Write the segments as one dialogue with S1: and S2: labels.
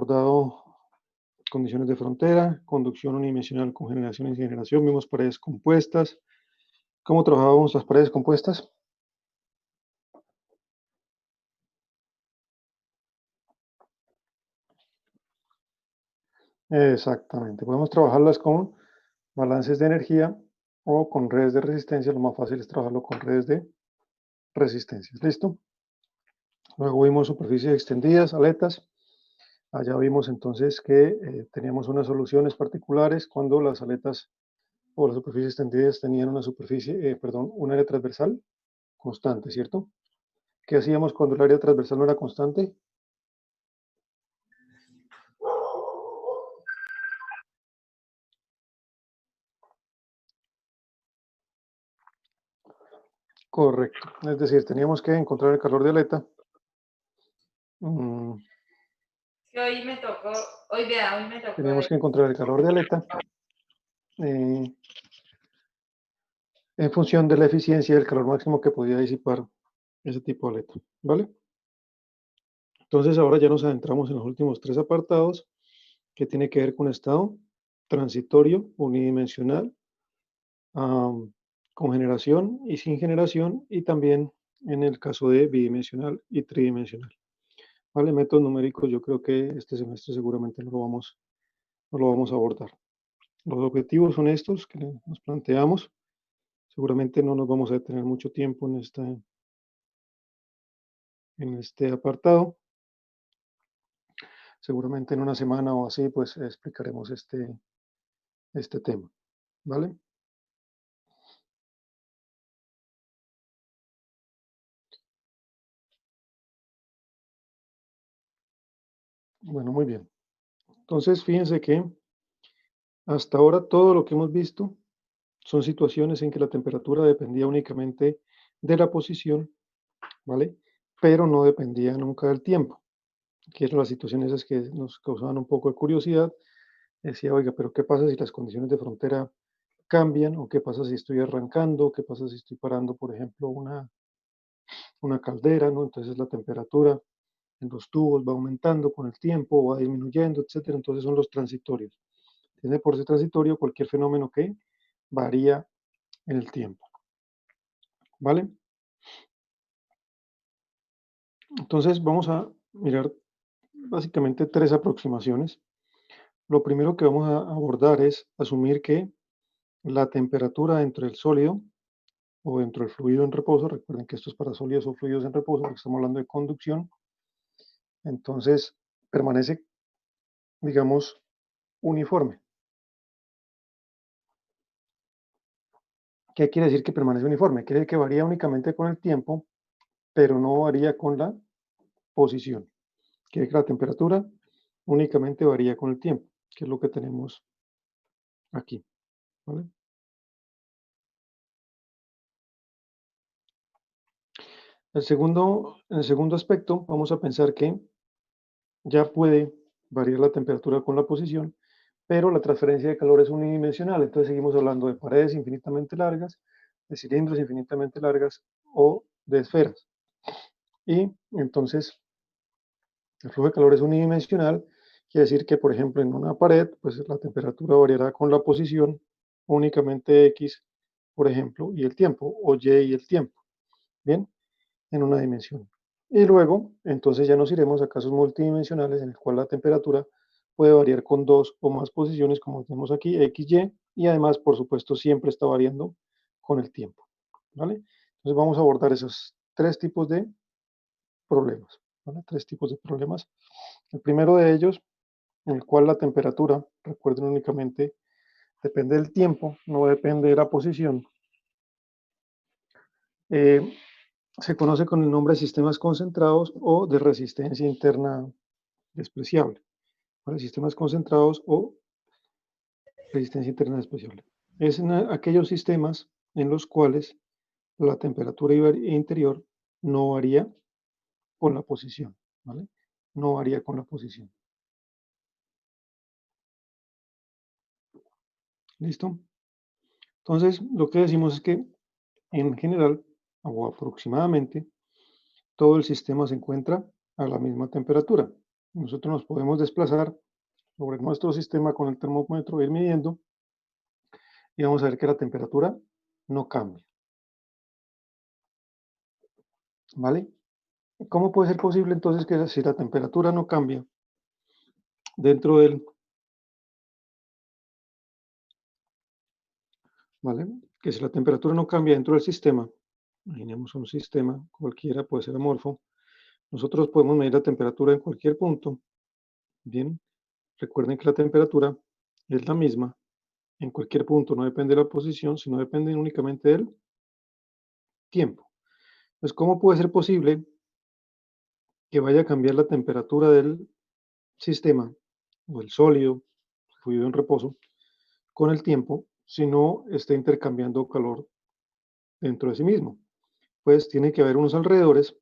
S1: abordado condiciones de frontera, conducción unidimensional con generación y generación, vimos paredes compuestas. ¿Cómo trabajábamos las paredes compuestas? Exactamente, podemos trabajarlas con balances de energía o con redes de resistencia. Lo más fácil es trabajarlo con redes de resistencias. ¿Listo? Luego vimos superficies extendidas, aletas. Allá vimos entonces que teníamos unas soluciones particulares cuando las aletas o las superficies extendidas tenían una un área transversal constante, ¿cierto? ¿Qué hacíamos cuando el área transversal no era constante? Correcto. Es decir, teníamos que encontrar el calor de aleta.
S2: Que hoy me tocó, hoy me tocó.
S1: Teníamos que encontrar el calor de aleta en función de la eficiencia y el calor máximo que podía disipar ese tipo de aleta, ¿vale? Entonces ahora ya nos adentramos en los últimos tres apartados que tiene que ver con estado transitorio, unidimensional, con generación y sin generación, y también en el caso de bidimensional y tridimensional. ¿Vale? Métodos numéricos, yo creo que este semestre seguramente no lo vamos a abordar. Los objetivos son estos que nos planteamos. Seguramente no nos vamos a detener mucho tiempo en este apartado. Seguramente en una semana o así, pues explicaremos este tema. ¿Vale? Bueno, muy bien. Entonces, fíjense que hasta ahora todo lo que hemos visto son situaciones en que la temperatura dependía únicamente de la posición, ¿vale? Pero no dependía nunca del tiempo, que eran las situaciones esas que nos causaban un poco de curiosidad. Decía, oiga, pero ¿qué pasa si las condiciones de frontera cambian? ¿O qué pasa si estoy arrancando? ¿Qué pasa si estoy parando, por ejemplo, una caldera, ¿no? Entonces la temperatura en los tubos va aumentando con el tiempo, va disminuyendo, etcétera. Entonces son los transitorios. Tiene por ser transitorio cualquier fenómeno que varía en el tiempo. ¿Vale? Entonces vamos a mirar básicamente tres aproximaciones. Lo primero que vamos a abordar es asumir que la temperatura dentro del sólido o dentro del fluido en reposo, recuerden que esto es para sólidos o fluidos en reposo, porque estamos hablando de conducción, entonces permanece, digamos, uniforme. ¿Qué quiere decir que permanece uniforme? Quiere decir que varía únicamente con el tiempo, pero no varía con la posición. Quiere decir que la temperatura únicamente varía con el tiempo, que es lo que tenemos aquí. ¿Vale? En el segundo aspecto, vamos a pensar que ya puede variar la temperatura con la posición, pero la transferencia de calor es unidimensional. Entonces seguimos hablando de paredes infinitamente largas, de cilindros infinitamente largas o de esferas. Y entonces el flujo de calor es unidimensional, quiere decir que, por ejemplo, en una pared, pues la temperatura variará con la posición, únicamente X, por ejemplo, y el tiempo, o Y y el tiempo. Bien, en una dimensión. Y luego, entonces ya nos iremos a casos multidimensionales en el cual la temperatura puede variar con dos o más posiciones, como tenemos aquí, X, y además, por supuesto, siempre está variando con el tiempo. ¿Vale? Entonces vamos a abordar esos tres tipos de problemas. ¿Vale? Tres tipos de problemas. El primero de ellos, en el cual la temperatura, recuerden únicamente, depende del tiempo, no depende de la posición. Se conoce con el nombre de sistemas concentrados o de resistencia interna despreciable. ¿Vale? Sistemas concentrados o resistencia interna despreciable. Es en aquellos sistemas en los cuales la temperatura interior no varía con la posición. ¿Vale? No varía con la posición. ¿Listo? Entonces, lo que decimos es que en general o aproximadamente todo el sistema se encuentra a la misma temperatura. nosotros nos podemos desplazar sobre nuestro sistema con el termómetro, ir midiendo, y vamos a ver que la temperatura no cambia. ¿Vale? ¿Cómo puede ser posible entonces que si la temperatura no cambia dentro del, ¿vale? Que si la temperatura no cambia dentro del sistema, imaginemos un sistema, cualquiera puede ser amorfo, nosotros podemos medir la temperatura en cualquier punto. Bien, recuerden que la temperatura es la misma en cualquier punto, no depende de la posición, sino depende únicamente del tiempo. Pues, ¿cómo puede ser posible que vaya a cambiar la temperatura del sistema o el sólido, fluido en reposo, con el tiempo si no está intercambiando calor dentro de sí mismo? Pues tiene que haber unos alrededores,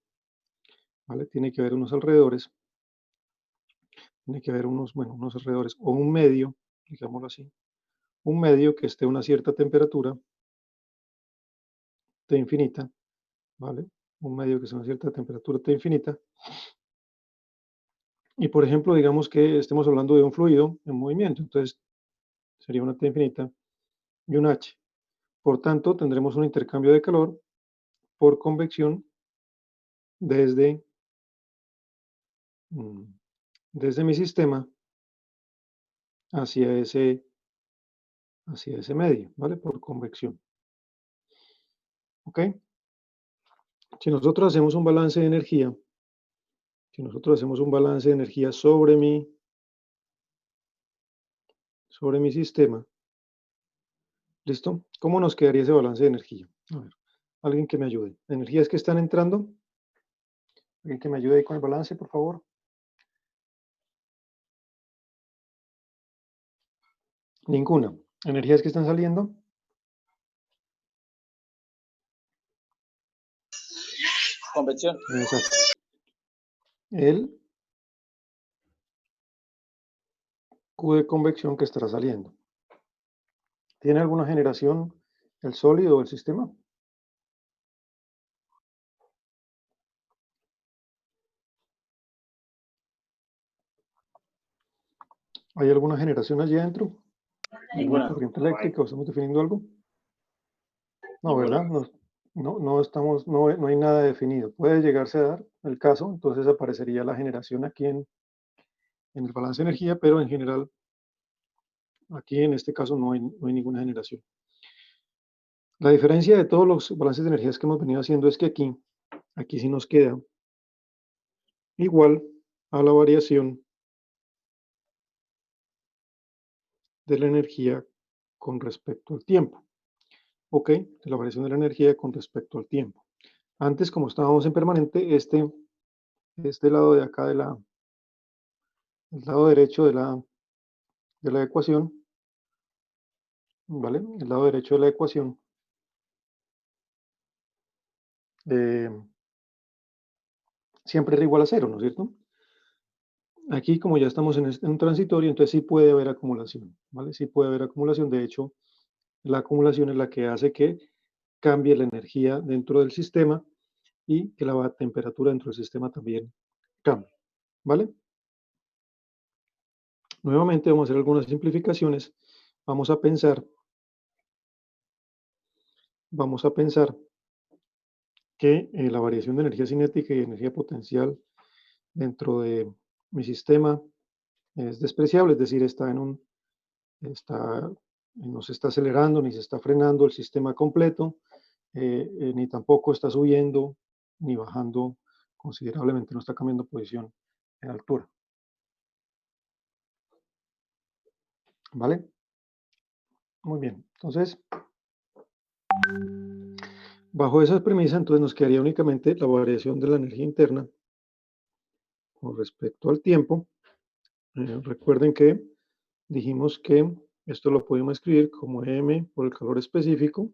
S1: ¿vale? Tiene que haber unos alrededores, tiene que haber unos, bueno, unos alrededores o un medio, digámoslo así, un medio que esté a una cierta temperatura T infinita, ¿vale? Un medio que esté a una cierta temperatura T infinita. Y por ejemplo, digamos que estemos hablando de un fluido en movimiento, entonces sería una T infinita y un H. Por tanto, tendremos un intercambio de calor por convección desde, desde mi sistema hacia ese medio, ¿vale? Por convección. ¿Ok? Si nosotros hacemos un balance de energía, si nosotros hacemos un balance de energía sobre mi sistema, ¿listo? ¿Cómo nos quedaría ese balance de energía? A ver, alguien que me ayude. ¿Energías que están entrando? ¿Alguien que me ayude ahí con el balance, por favor? Ninguna. ¿Energías que están saliendo?
S3: Convección.
S1: Exacto. El Q de convección que estará saliendo. ¿Tiene alguna generación el sólido o el sistema? ¿Hay alguna generación allí adentro? ¿Alguna corriente eléctrica? ¿O estamos definiendo algo? No, ¿verdad? No estamos, no hay nada definido. Puede llegarse a dar el caso, entonces aparecería la generación aquí en el balance de energía, pero en general, aquí en este caso no hay ninguna generación. La diferencia de todos los balances de energías que hemos venido haciendo es que aquí sí nos queda igual a la variación de la energía con respecto al tiempo. ¿Ok? De la variación de la energía con respecto al tiempo. Antes, como estábamos en permanente, este lado de acá el lado derecho de la ecuación, ¿vale? El lado derecho de la ecuación siempre era igual a cero, ¿no es cierto? Aquí, como ya estamos en un transitorio, entonces sí puede haber acumulación, ¿vale? Sí puede haber acumulación. De hecho, la acumulación es la que hace que cambie la energía dentro del sistema y que la temperatura dentro del sistema también cambie, ¿vale? Nuevamente vamos a hacer algunas simplificaciones. Vamos a pensar que la variación de energía cinética y energía potencial dentro de mi sistema es despreciable, es decir, no se está acelerando ni se está frenando el sistema completo, ni tampoco está subiendo ni bajando considerablemente, no está cambiando posición en altura. ¿Vale? Muy bien. Entonces, bajo esas premisas, entonces nos quedaría únicamente la variación de la energía interna con respecto al tiempo. Recuerden que dijimos que esto lo podemos escribir como M por el calor específico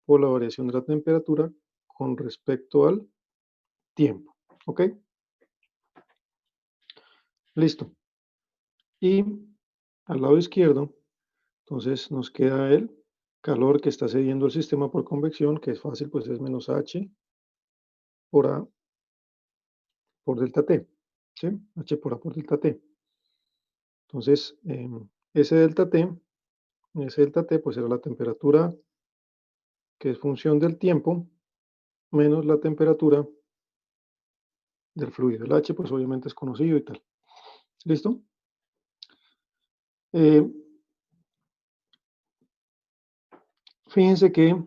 S1: por la variación de la temperatura con respecto al tiempo. ¿Ok? Listo. Y al lado izquierdo, entonces nos queda el calor que está cediendo el sistema por convección, que es fácil, pues es menos H por A por delta T. ¿sí? H por A por delta T. Entonces, ese delta T pues será la temperatura que es función del tiempo menos la temperatura del fluido. El H pues obviamente es conocido y tal. ¿Listo? Fíjense que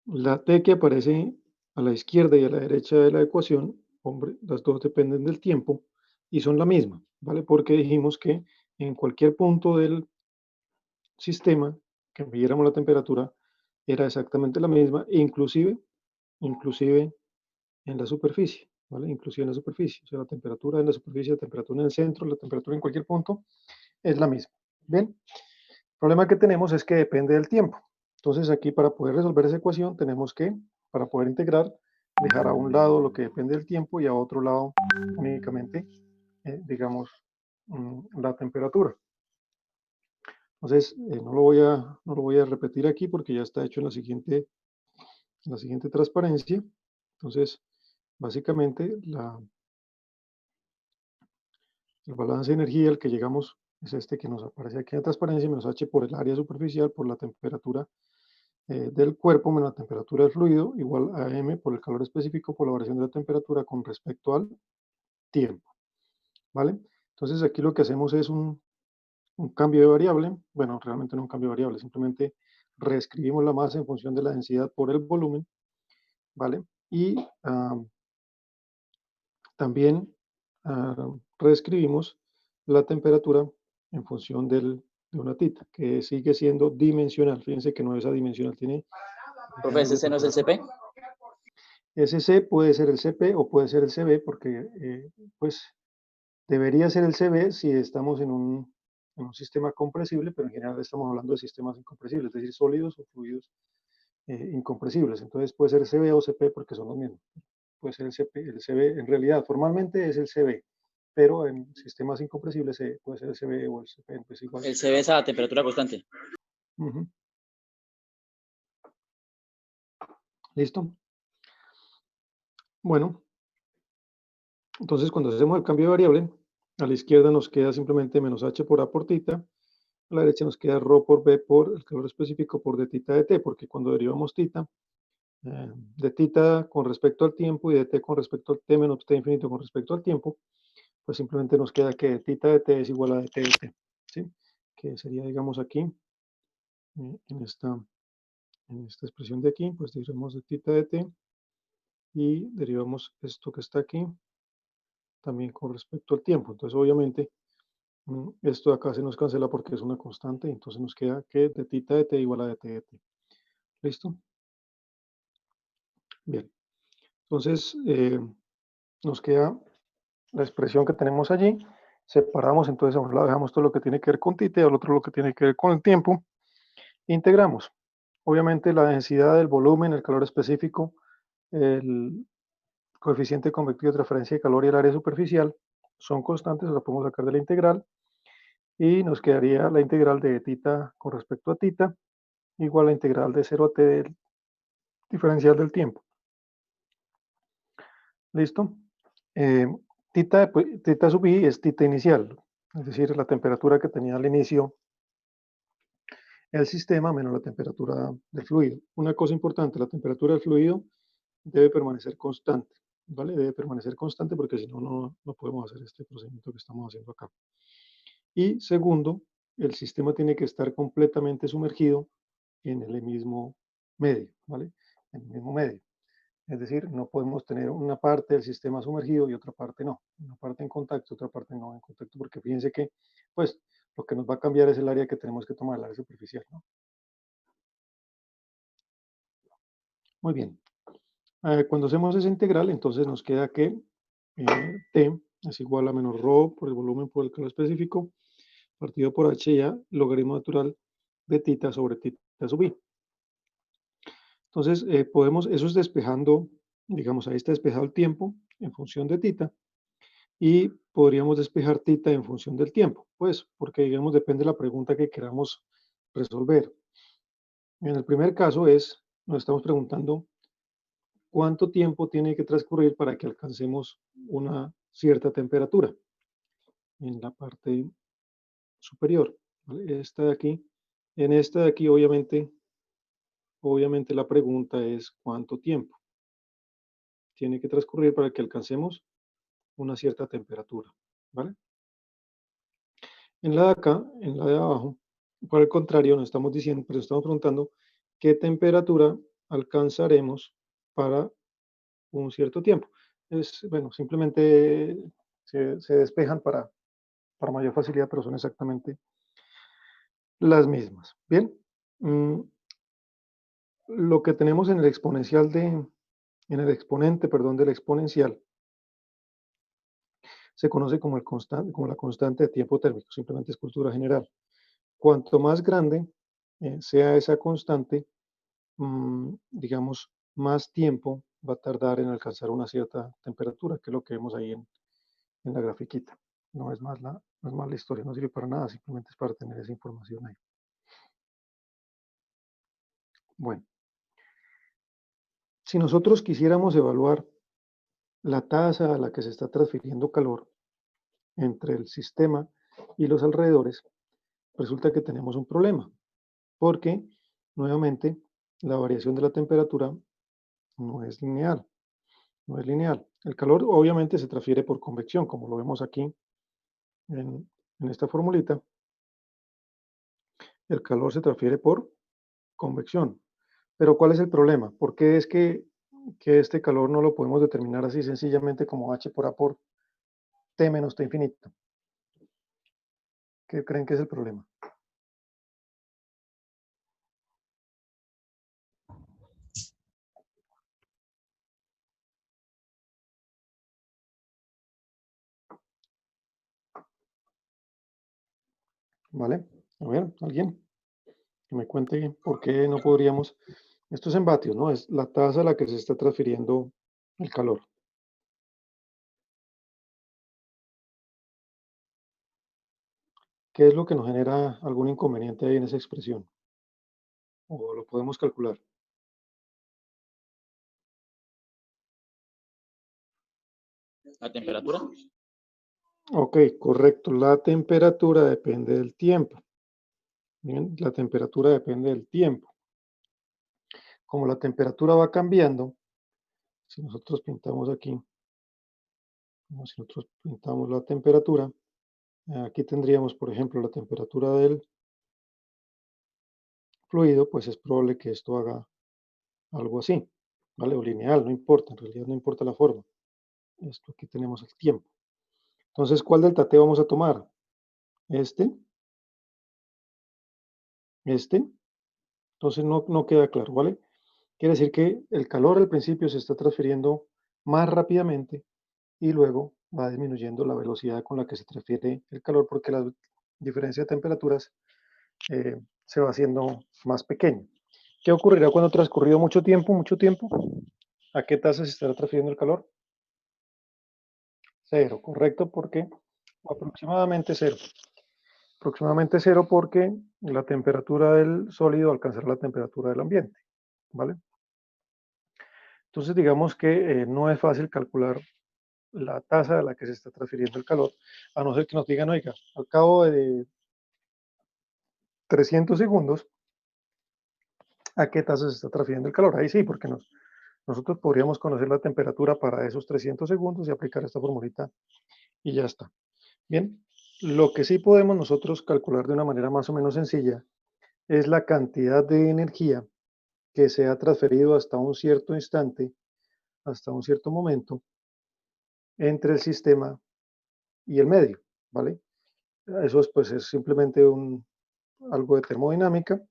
S1: la T que aparece a la izquierda y a la derecha de la ecuación, hombre, las dos dependen del tiempo y son la misma, ¿vale? Porque dijimos que en cualquier punto del sistema que midiéramos la temperatura era exactamente la misma, inclusive en la superficie, ¿vale? Inclusive en la superficie, o sea, la temperatura en la superficie, la temperatura en el centro, la temperatura en cualquier punto es la misma. Bien, el problema que tenemos es que depende del tiempo. Entonces aquí para poder resolver esa ecuación tenemos que, para poder integrar, dejar a un lado lo que depende del tiempo y a otro lado únicamente, digamos, la temperatura. Entonces, no lo voy a repetir aquí porque ya está hecho en la siguiente transparencia. Entonces, básicamente, el balance de energía al que llegamos es este que nos aparece aquí en la transparencia, menos H por el área superficial por la temperatura del cuerpo menos la temperatura del fluido, igual a M por el calor específico por la variación de la temperatura con respecto al tiempo. ¿Vale? Entonces, aquí lo que hacemos es un cambio de variable, bueno, realmente no un cambio de variable, simplemente reescribimos la masa en función de la densidad por el volumen, ¿vale? Y también reescribimos la temperatura en función de una tita, que sigue siendo dimensional. Fíjense que no es adimensional, tiene...
S3: Profe, ¿ese no es el CP?
S1: Ese C puede ser el CP o puede ser el CB, porque pues debería ser el CB si estamos en un sistema compresible, pero en general estamos hablando de sistemas incompresibles, es decir, sólidos o fluidos incompresibles. Entonces puede ser CB o CP porque son los mismos. Puede ser el CP, el CB, en realidad formalmente es el CB, pero en sistemas incompresibles puede ser el CB o el CP. Pues igual.
S3: El CB es a temperatura constante.
S1: ¿Listo? Bueno, entonces cuando hacemos el cambio de variable, a la izquierda nos queda simplemente menos H por A por tita, a la derecha nos queda ρ por B por el calor específico por d tita de T, porque cuando derivamos tita, de tita con respecto al tiempo y de T con respecto al T menos T infinito con respecto al tiempo, pues simplemente nos queda que tita de T es igual a dt de T, ¿sí? Que sería, digamos, aquí, en esta expresión de aquí, pues derivamos de tita de T y derivamos esto que está aquí también con respecto al tiempo. Entonces, obviamente, esto de acá se nos cancela porque es una constante, entonces nos queda que de tita de T igual a dt de T. ¿Listo? Bien. Entonces, nos queda la expresión que tenemos allí. Separamos, entonces a un lado dejamos todo lo que tiene que ver con tita y al otro lo que tiene que ver con el tiempo. Integramos. Obviamente la densidad, el volumen, el calor específico, el coeficiente convectivo de transferencia de calor y el área superficial son constantes, la podemos sacar de la integral y nos quedaría la integral de tita con respecto a tita igual a la integral de 0 a t del diferencial del tiempo. ¿Listo? Tita sub i es tita inicial, es decir, la temperatura que tenía al inicio el sistema menos la temperatura del fluido. Una cosa importante, la temperatura del fluido debe permanecer constante, ¿vale? Debe permanecer constante porque si no, no podemos hacer este procedimiento que estamos haciendo acá. Y segundo, el sistema tiene que estar completamente sumergido en el mismo medio, ¿vale? En el mismo medio. Es decir, no podemos tener una parte del sistema sumergido y otra parte no. Una parte en contacto, otra parte no en contacto, porque fíjense que, pues, lo que nos va a cambiar es el área que tenemos que tomar, el área superficial, ¿no? Muy bien. Cuando hacemos esa integral, entonces nos queda que T es igual a menos ρ por el volumen por el calor específico, partido por h ya, logaritmo natural de tita sobre tita sub i. Entonces, eso es despejando, digamos, ahí está despejado el tiempo en función de tita, y podríamos despejar tita en función del tiempo, pues, porque, digamos, depende de la pregunta que queramos resolver. En el primer caso nos estamos preguntando cuánto tiempo tiene que transcurrir para que alcancemos una cierta temperatura en la parte superior, ¿vale? Esta de aquí. En esta de aquí, obviamente la pregunta es ¿cuánto tiempo tiene que transcurrir para que alcancemos una cierta temperatura? ¿Vale? En la de acá, en la de abajo, por el contrario, nos estamos diciendo, pero estamos preguntando qué temperatura alcanzaremos para un cierto tiempo. Es, bueno, simplemente se despejan para mayor facilidad, pero son exactamente las mismas. Bien, lo que tenemos en el exponencial en el exponente, perdón, del exponencial, se conoce como, como la constante de tiempo térmico, simplemente es cultura general. Cuanto más grande sea esa constante, digamos, más tiempo va a tardar en alcanzar una cierta temperatura, que es lo que vemos ahí en la grafiquita. No es más no es más la historia, no sirve para nada, simplemente es para tener esa información ahí. Bueno, si nosotros quisiéramos evaluar la tasa a la que se está transfiriendo calor entre el sistema y los alrededores, resulta que tenemos un problema, porque nuevamente la variación de la temperatura no es lineal, no es lineal. El calor obviamente se transfiere por convección, como lo vemos aquí en esta formulita. El calor se transfiere por convección. Pero ¿cuál es el problema? ¿Por qué es que este calor no lo podemos determinar así sencillamente como H por A por T menos T infinito? ¿Qué creen que es el problema? ¿Vale? A ver, ¿alguien? Que me cuente por qué no podríamos. Esto es en vatios, ¿no? Es la tasa a la que se está transfiriendo el calor. ¿Qué es lo que nos genera algún inconveniente ahí en esa expresión? ¿O lo podemos calcular?
S3: ¿La temperatura?
S1: Ok, correcto. La temperatura depende del tiempo. Bien, la temperatura depende del tiempo. Como la temperatura va cambiando, si nosotros pintamos aquí, si nosotros pintamos la temperatura, aquí tendríamos, por ejemplo, la temperatura del fluido, pues es probable que esto haga algo así, ¿vale? O lineal, no importa, en realidad no importa la forma. Esto aquí tenemos el tiempo. Entonces, ¿cuál delta T vamos a tomar? Este. Entonces no queda claro, ¿vale? Quiere decir que el calor al principio se está transfiriendo más rápidamente y luego va disminuyendo la velocidad con la que se transfiere el calor porque la diferencia de temperaturas se va haciendo más pequeña. ¿Qué ocurrirá cuando transcurrido mucho tiempo? ¿A qué tasa se estará transfiriendo el calor? Cero, correcto, porque aproximadamente cero. Aproximadamente cero porque la temperatura del sólido alcanzará la temperatura del ambiente, ¿vale? Entonces digamos que no es fácil calcular la tasa a la que se está transfiriendo el calor, a no ser que nos digan, oiga, al cabo de 300 segundos, ¿a qué tasa se está transfiriendo el calor? Ahí sí, porque nosotros podríamos conocer la temperatura para esos 300 segundos y aplicar esta formulita y ya está. Bien, lo que sí podemos nosotros calcular de una manera más o menos sencilla es la cantidad de energía que se ha transferido hasta un cierto instante, hasta un cierto momento, entre el sistema y el medio, ¿vale? Eso es, pues, es simplemente algo de termodinámica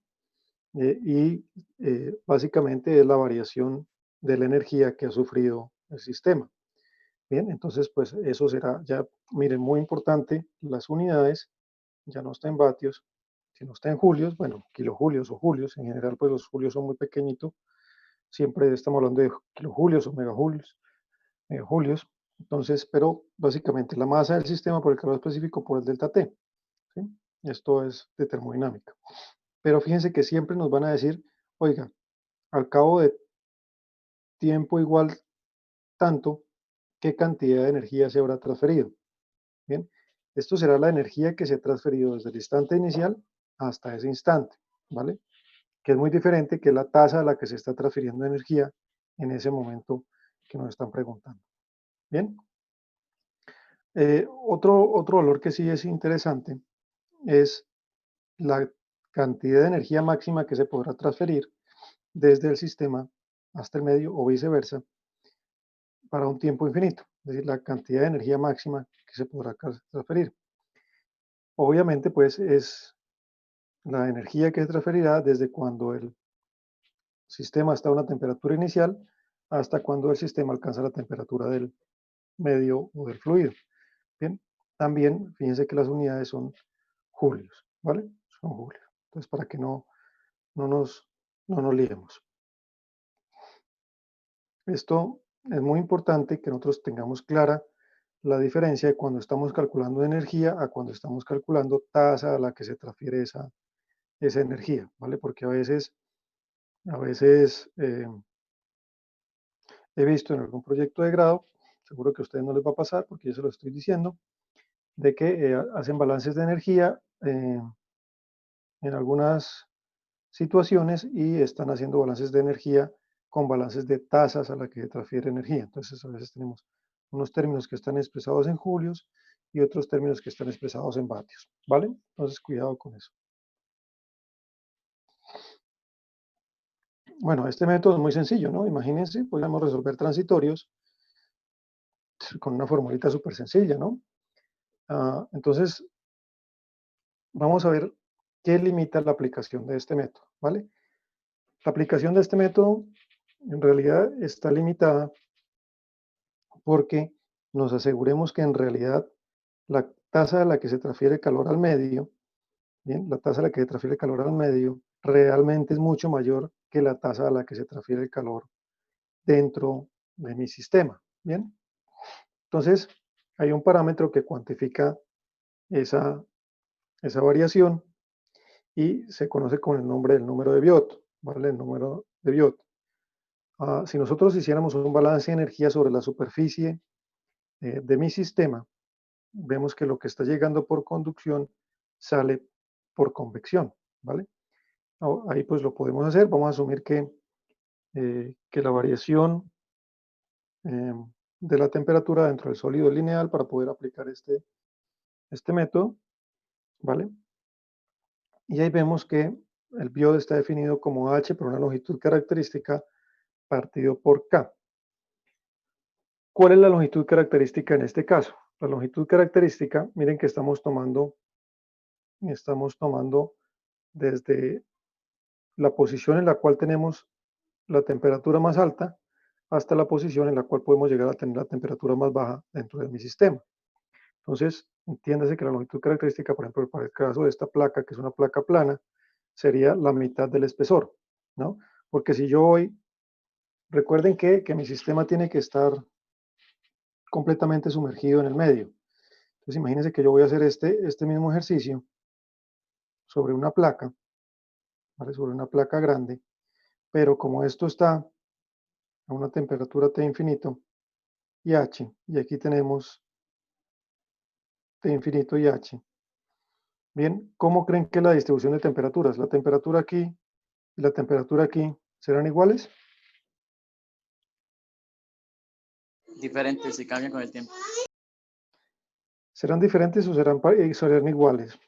S1: básicamente es la variación de la energía que ha sufrido el sistema. Bien, entonces, pues eso será ya, miren, muy importante, las unidades ya no está en vatios, sino está en julios, bueno, kilojulios o julios, en general, pues los julios son muy pequeñitos, siempre estamos hablando de kilojulios o megajulios, entonces, pero básicamente la masa del sistema por el calor específico por el delta T, ¿sí? Esto es de termodinámica. Pero fíjense que siempre nos van a decir, oiga, al cabo de tiempo igual tanto, qué cantidad de energía se habrá transferido. Bien, esto será la energía que se ha transferido desde el instante inicial hasta ese instante, ¿vale? Que es muy diferente que la tasa a la que se está transfiriendo energía en ese momento que nos están preguntando. Bien. Otro valor que sí es interesante es la cantidad de energía máxima que se podrá transferir desde el sistema hasta el medio o viceversa para un tiempo infinito, es decir, la cantidad de energía máxima que se podrá transferir. Obviamente, pues es la energía que se transferirá desde cuando el sistema está a una temperatura inicial hasta cuando el sistema alcanza la temperatura del medio o del fluido. Bien, también fíjense que las unidades son julios, ¿vale? Son julios. Entonces, para que no nos liemos. Esto es muy importante que nosotros tengamos clara la diferencia de cuando estamos calculando energía a cuando estamos calculando tasa a la que se transfiere esa energía, ¿vale? Porque a veces he visto en algún proyecto de grado, seguro que a ustedes no les va a pasar porque yo se lo estoy diciendo, de que hacen balances de energía en algunas situaciones y están haciendo balances de energía con balances de tasas a la que se transfiere energía. Entonces, a veces tenemos unos términos que están expresados en julios y otros términos que están expresados en vatios, ¿vale? Entonces, cuidado con eso. Bueno, este método es muy sencillo, ¿no? Imagínense, podríamos resolver transitorios con una formulita súper sencilla, ¿no? Entonces, vamos a ver qué limita la aplicación de este método, ¿vale? La aplicación de este método en realidad está limitada porque nos aseguremos que en realidad la tasa a la que se transfiere calor al medio, bien, la tasa a la que se transfiere calor al medio realmente es mucho mayor que la tasa a la que se transfiere el calor dentro de mi sistema, bien. Entonces, hay un parámetro que cuantifica esa variación y se conoce con el nombre del número de Biot, ¿vale? El número de Biot. Si nosotros hiciéramos un balance de energía sobre la superficie de mi sistema, vemos que lo que está llegando por conducción sale por convección, ¿vale? Ahí pues lo podemos hacer, vamos a asumir que la variación de la temperatura dentro del sólido es lineal para poder aplicar este método, ¿vale? Y ahí vemos que el biot está definido como H por una longitud característica partido por K. ¿Cuál es la longitud característica en este caso? La longitud característica, miren que estamos tomando desde la posición en la cual tenemos la temperatura más alta hasta la posición en la cual podemos llegar a tener la temperatura más baja dentro de mi sistema. Entonces, entiéndase que la longitud característica, por ejemplo, para el caso de esta placa, que es una placa plana, sería la mitad del espesor, ¿no? Porque si yo voy, recuerden que mi sistema tiene que estar completamente sumergido en el medio. Entonces, imagínense que yo voy a hacer este mismo ejercicio sobre una placa, ¿vale? Sobre una placa grande, pero como esto está a una temperatura T infinito y H, y aquí tenemos T infinito y H. Bien, ¿cómo creen que es la distribución de temperaturas? La temperatura aquí y la temperatura aquí serán iguales.
S3: Diferentes, se cambian con el tiempo.
S1: ¿Serán diferentes o serán iguales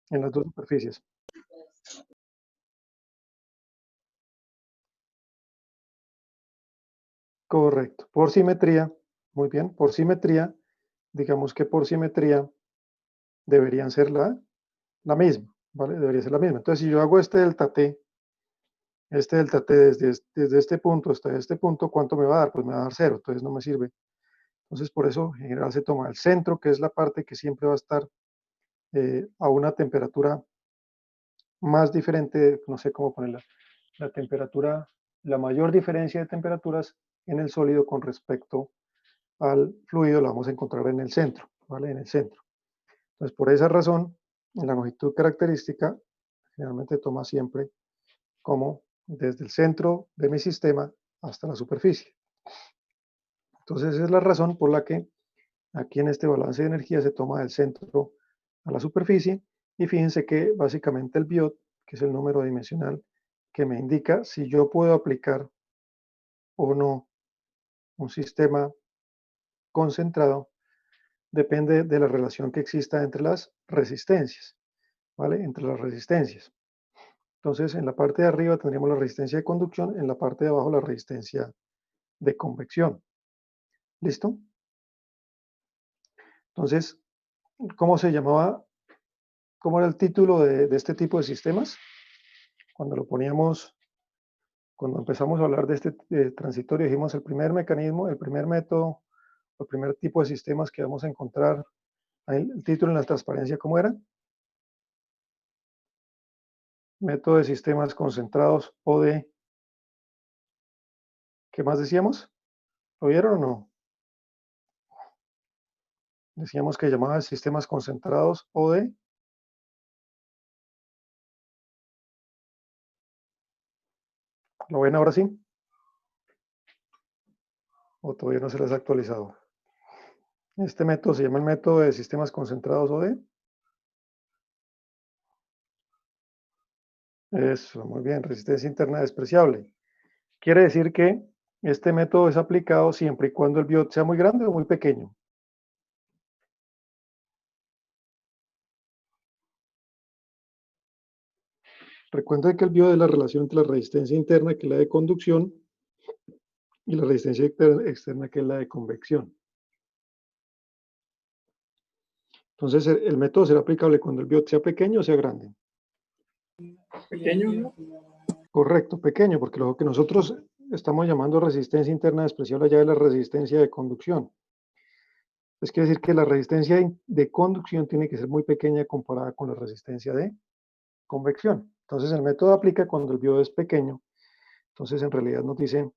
S1: en las dos superficies? Correcto. Por simetría, muy bien, por simetría, digamos que por simetría deberían ser la misma, ¿vale? Debería ser la misma. Entonces, si yo hago este delta T desde este punto hasta este punto, ¿cuánto me va a dar? Pues me va a dar 0, entonces no me sirve. Entonces, por eso en general se toma el centro, que es la parte que siempre va a estar a una temperatura más diferente, no sé cómo ponerla, la temperatura, la mayor diferencia de temperaturas en el sólido con respecto al fluido la vamos a encontrar en el centro, ¿vale? En el centro. Entonces, por esa razón, la longitud característica generalmente toma siempre como desde el centro de mi sistema hasta la superficie. Entonces, esa es la razón por la que aquí en este balance de energía se toma del centro a la superficie y fíjense que básicamente el biot, que es el número dimensional que me indica si yo puedo aplicar o no un sistema concentrado, depende de la relación que exista entre las resistencias, ¿vale? Entre las resistencias. Entonces, en la parte de arriba tendríamos la resistencia de conducción, en la parte de abajo la resistencia de convección. ¿Listo? Entonces, ¿cómo se llamaba? ¿Cómo era el título de este tipo de sistemas? Cuando lo poníamos, cuando empezamos a hablar de este transitorio, dijimos el primer mecanismo, el primer método, el primer tipo de sistemas que vamos a encontrar. Ahí, el título en la transparencia, ¿cómo era? Método de sistemas concentrados o de, ¿qué más decíamos? ¿Lo vieron o no? Decíamos que llamaba sistemas concentrados o de, ¿lo ven ahora sí? ¿O todavía no se les ha actualizado? Este método se llama el método de sistemas concentrados o de. Eso, muy bien, resistencia interna despreciable. Quiere decir que este método es aplicado siempre y cuando el biot sea muy grande o muy pequeño. Recuerden que el biot es la relación entre la resistencia interna, que es la de conducción, y la resistencia externa, que es la de convección. Entonces, el método será aplicable cuando el biot sea pequeño o sea grande.
S4: Pequeño, ¿no?
S1: Correcto, pequeño, porque lo que nosotros estamos llamando resistencia interna despreciable ya es la resistencia de conducción. Es quiere decir que la resistencia de conducción tiene que ser muy pequeña comparada con la resistencia de convección. Entonces, el método aplica cuando el biot es pequeño. Entonces, en realidad nos dice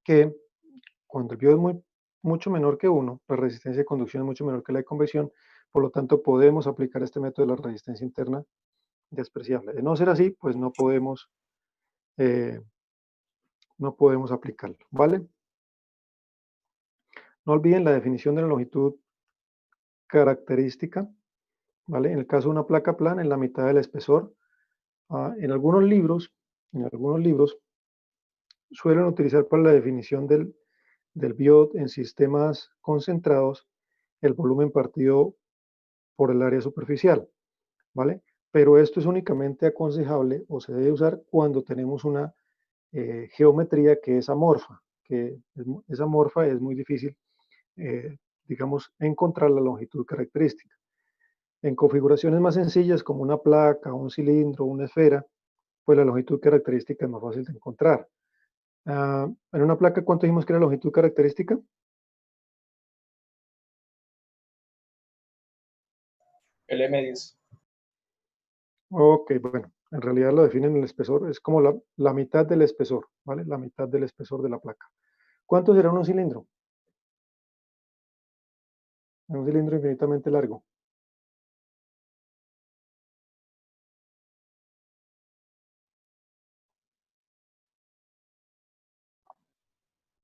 S1: que cuando el biot es mucho menor que 1, la resistencia de conducción es mucho menor que la de convección, por lo tanto podemos aplicar este método de la resistencia interna despreciable. De no ser así, pues eh, no podemos aplicarlo, ¿vale? No olviden la definición de la longitud característica, ¿vale? En el caso de una placa plana, en la mitad del espesor. En algunos libros suelen utilizar para la definición del biot en sistemas concentrados el volumen partido por el área superficial, ¿vale? Pero esto es únicamente aconsejable o se debe usar cuando tenemos una geometría que es amorfa, es amorfa, es muy difícil, digamos, encontrar la longitud característica. En configuraciones más sencillas como una placa, un cilindro, una esfera, pues la longitud característica es más fácil de encontrar. En una placa, ¿cuánto dijimos que era la longitud característica?
S4: El M10.
S1: Ok, bueno, en realidad lo definen en el espesor, es como la mitad del espesor, ¿vale? La mitad del espesor de la placa. ¿Cuánto será un cilindro? Un cilindro infinitamente largo.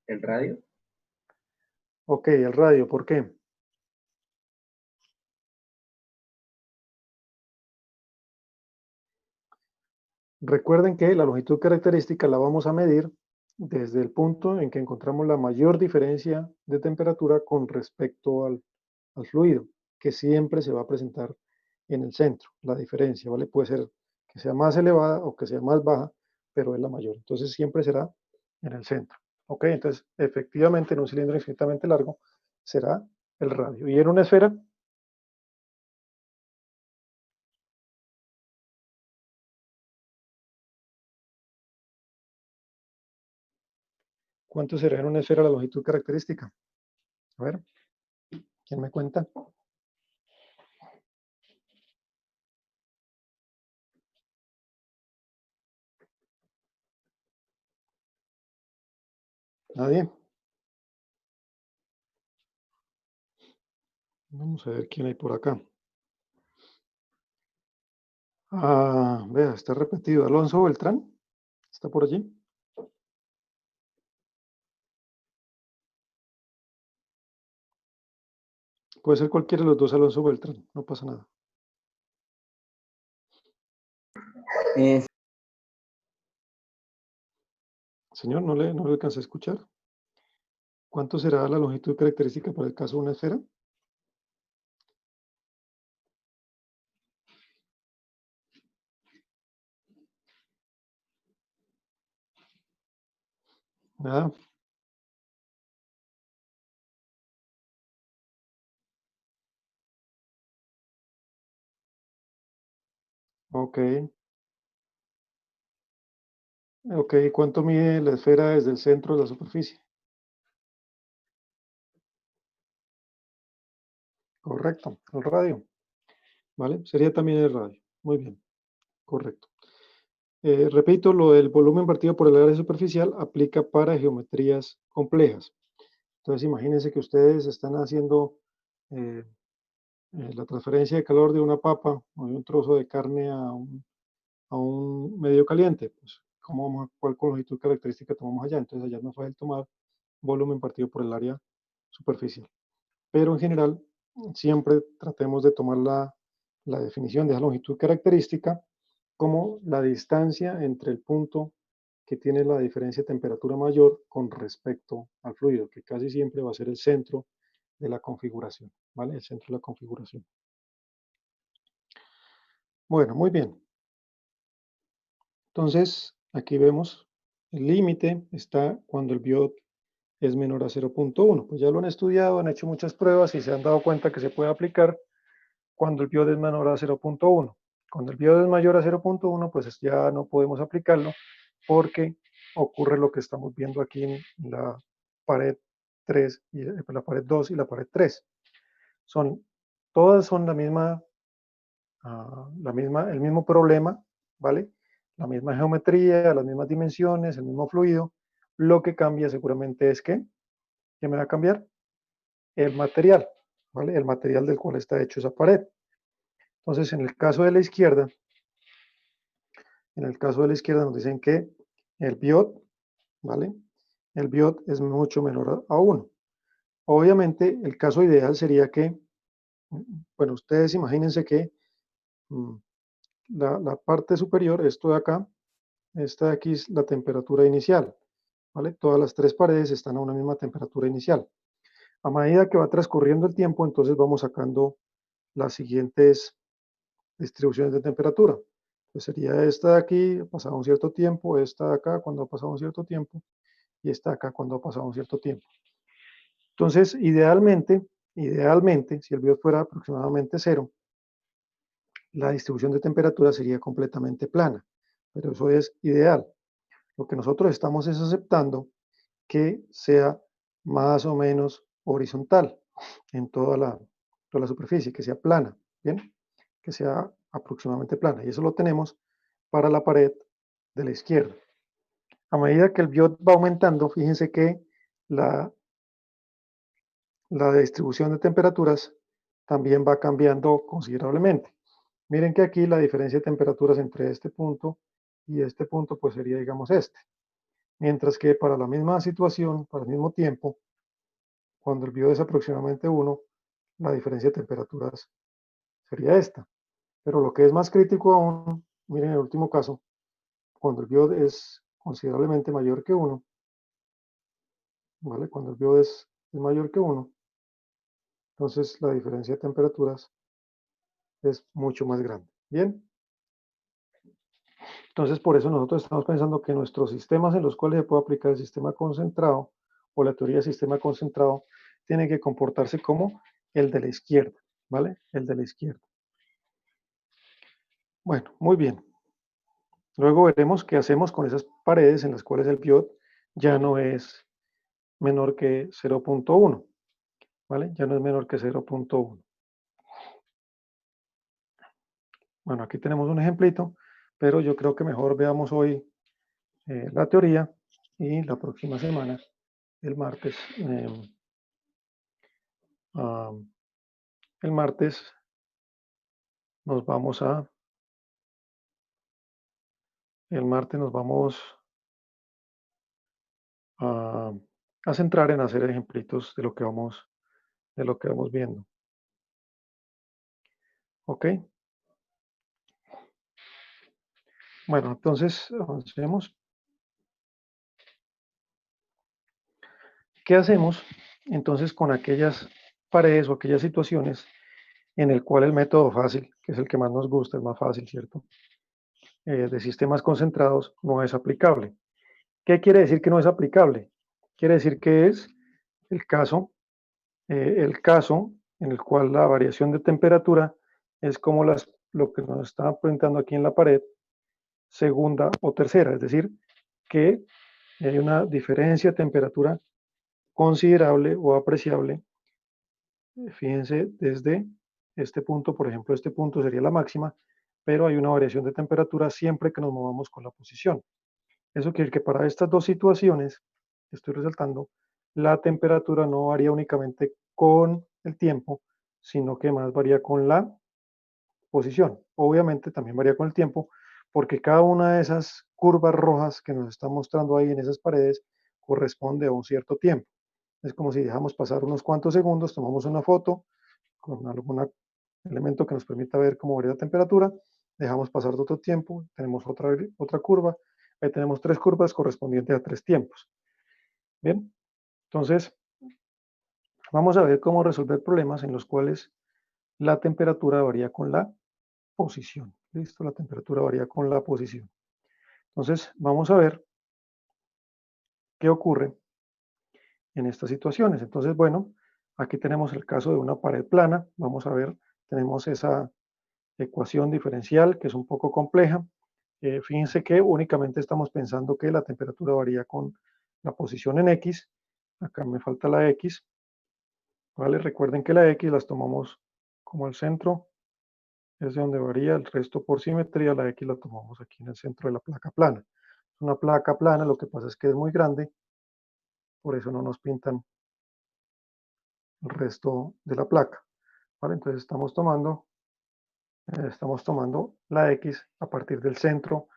S4: El radio.
S1: Ok, el radio, ¿por qué? Recuerden que la longitud característica la vamos a medir desde el punto en que encontramos la mayor diferencia de temperatura con respecto al fluido, que siempre se va a presentar en el centro, la diferencia, ¿vale? Puede ser que sea más elevada o que sea más baja, pero es la mayor. Entonces siempre será en el centro. ¿Ok? Entonces, efectivamente, en un cilindro infinitamente largo será el radio. Y en una esfera, ¿cuánto será en una esfera la longitud característica? A ver, ¿quién me cuenta? ¿Nadie? Vamos a ver quién hay por acá. Vea, está repetido. Alonso Beltrán, ¿está por allí? Puede ser cualquiera de los dos Alonso Beltrán, no pasa nada. Señor, no le alcancé a escuchar. ¿Cuánto será la longitud característica para el caso de una esfera? Nada. Ok. Ok, ¿cuánto mide la esfera desde el centro de la superficie? Correcto, el radio. ¿Vale? Sería también el radio. Muy bien, correcto. Repito, lo del volumen partido por el área superficial aplica para geometrías complejas. Entonces, imagínense que ustedes están haciendo la transferencia de calor de una papa o de un trozo de carne a un medio caliente. Pues, ¿cuál longitud característica tomamos allá? Entonces, allá es más fácil tomar volumen partido por el área superficial. Pero en general, siempre tratemos de tomar la definición de esa longitud característica como la distancia entre el punto que tiene la diferencia de temperatura mayor con respecto al fluido, que casi siempre va a ser el centro de la configuración, ¿vale? El centro de la configuración. Bueno, muy bien. Entonces, aquí vemos el límite está cuando el biot es menor a 0.1. Pues ya lo han estudiado, han hecho muchas pruebas y se han dado cuenta que se puede aplicar cuando el biot es menor a 0.1. Cuando el biot es mayor a 0.1, pues ya no podemos aplicarlo porque ocurre lo que estamos viendo aquí en la pared 3, y la pared 2 y la pared 3. Todas son el mismo problema, ¿vale? La misma geometría, las mismas dimensiones, el mismo fluido. Lo que cambia seguramente es ¿qué me va a cambiar? El material, ¿vale? El material del cual está hecho esa pared. Entonces, en el caso de la izquierda, nos dicen que el biot, ¿vale? El biot es mucho menor a 1. Obviamente, el caso ideal sería que, bueno, ustedes imagínense que la parte superior, esto de acá, esta de aquí es la temperatura inicial, ¿vale? Todas las tres paredes están a una misma temperatura inicial. A medida que va transcurriendo el tiempo, entonces vamos sacando las siguientes distribuciones de temperatura. Pues sería esta de aquí, pasado un cierto tiempo, esta de acá cuando ha pasado un cierto tiempo, y esta de acá cuando ha pasado un cierto tiempo. Entonces, idealmente, si el biot fuera aproximadamente 0, la distribución de temperatura sería completamente plana, pero eso es ideal. Lo que nosotros estamos es aceptando que sea más o menos horizontal en toda la superficie, que sea plana, ¿bien? Que sea aproximadamente plana. Y eso lo tenemos para la pared de la izquierda. A medida que el biot va aumentando, fíjense que la distribución de temperaturas también va cambiando considerablemente. Miren que aquí la diferencia de temperaturas entre este punto y este punto pues sería, digamos, este. Mientras que para la misma situación, para el mismo tiempo, cuando el biot es aproximadamente 1, la diferencia de temperaturas sería esta. Pero lo que es más crítico aún, miren el último caso, cuando el biot es considerablemente mayor que 1, ¿vale? Cuando el biot es mayor que 1, entonces la diferencia de temperaturas es mucho más grande. ¿Bien? Entonces, por eso nosotros estamos pensando que nuestros sistemas en los cuales se puede aplicar el sistema concentrado o la teoría de sistema concentrado tiene que comportarse como el de la izquierda, ¿vale? El de la izquierda. Bueno, muy bien. Luego veremos qué hacemos con esas paredes en las cuales el biot ya no es menor que 0.1, ¿vale? Ya no es menor que 0.1. Bueno, aquí tenemos un ejemplito, pero yo creo que mejor veamos hoy la teoría y la próxima semana, el martes, nos vamos a, a centrar en hacer ejemplitos de lo que vamos viendo. ¿Ok? Bueno, entonces avancemos. ¿Qué hacemos entonces con aquellas paredes o aquellas situaciones en el cual el método fácil, que es el que más nos gusta, el más fácil, ¿cierto? De sistemas concentrados no es aplicable. ¿Qué quiere decir que no es aplicable? Quiere decir que es el caso en el cual la variación de temperatura es como lo que nos está presentando aquí en la pared, segunda o tercera, es decir, que hay una diferencia de temperatura considerable o apreciable. Fíjense, desde este punto, por ejemplo, este punto sería la máxima, pero hay una variación de temperatura siempre que nos movamos con la posición. Eso quiere decir que para estas dos situaciones que estoy resaltando, la temperatura no varía únicamente con el tiempo, sino que más varía con la posición. Obviamente también varía con el tiempo, porque cada una de esas curvas rojas que nos están mostrando ahí en esas paredes corresponde a un cierto tiempo. Es como si dejamos pasar unos cuantos segundos, tomamos una foto con algún elemento que nos permita ver cómo varía la temperatura, dejamos pasar otro tiempo, tenemos otra curva, ahí tenemos tres curvas correspondientes a tres tiempos. Bien, entonces vamos a ver cómo resolver problemas en los cuales la temperatura varía con la posición. Listo, la temperatura varía con la posición. Entonces vamos a ver qué ocurre en estas situaciones. Entonces, bueno, aquí tenemos el caso de una pared plana. Vamos a ver, tenemos esa ecuación diferencial que es un poco compleja. Fíjense que únicamente estamos pensando que la temperatura varía con la posición en X. Acá me falta la X. ¿Vale? Recuerden que la X las tomamos como el centro, es de donde varía, el resto por simetría, la X la tomamos aquí en el centro de la placa plana. Una placa plana, lo que pasa es que es muy grande, por eso no nos pintan el resto de la placa. ¿Vale? Entonces estamos tomando la X a partir del centro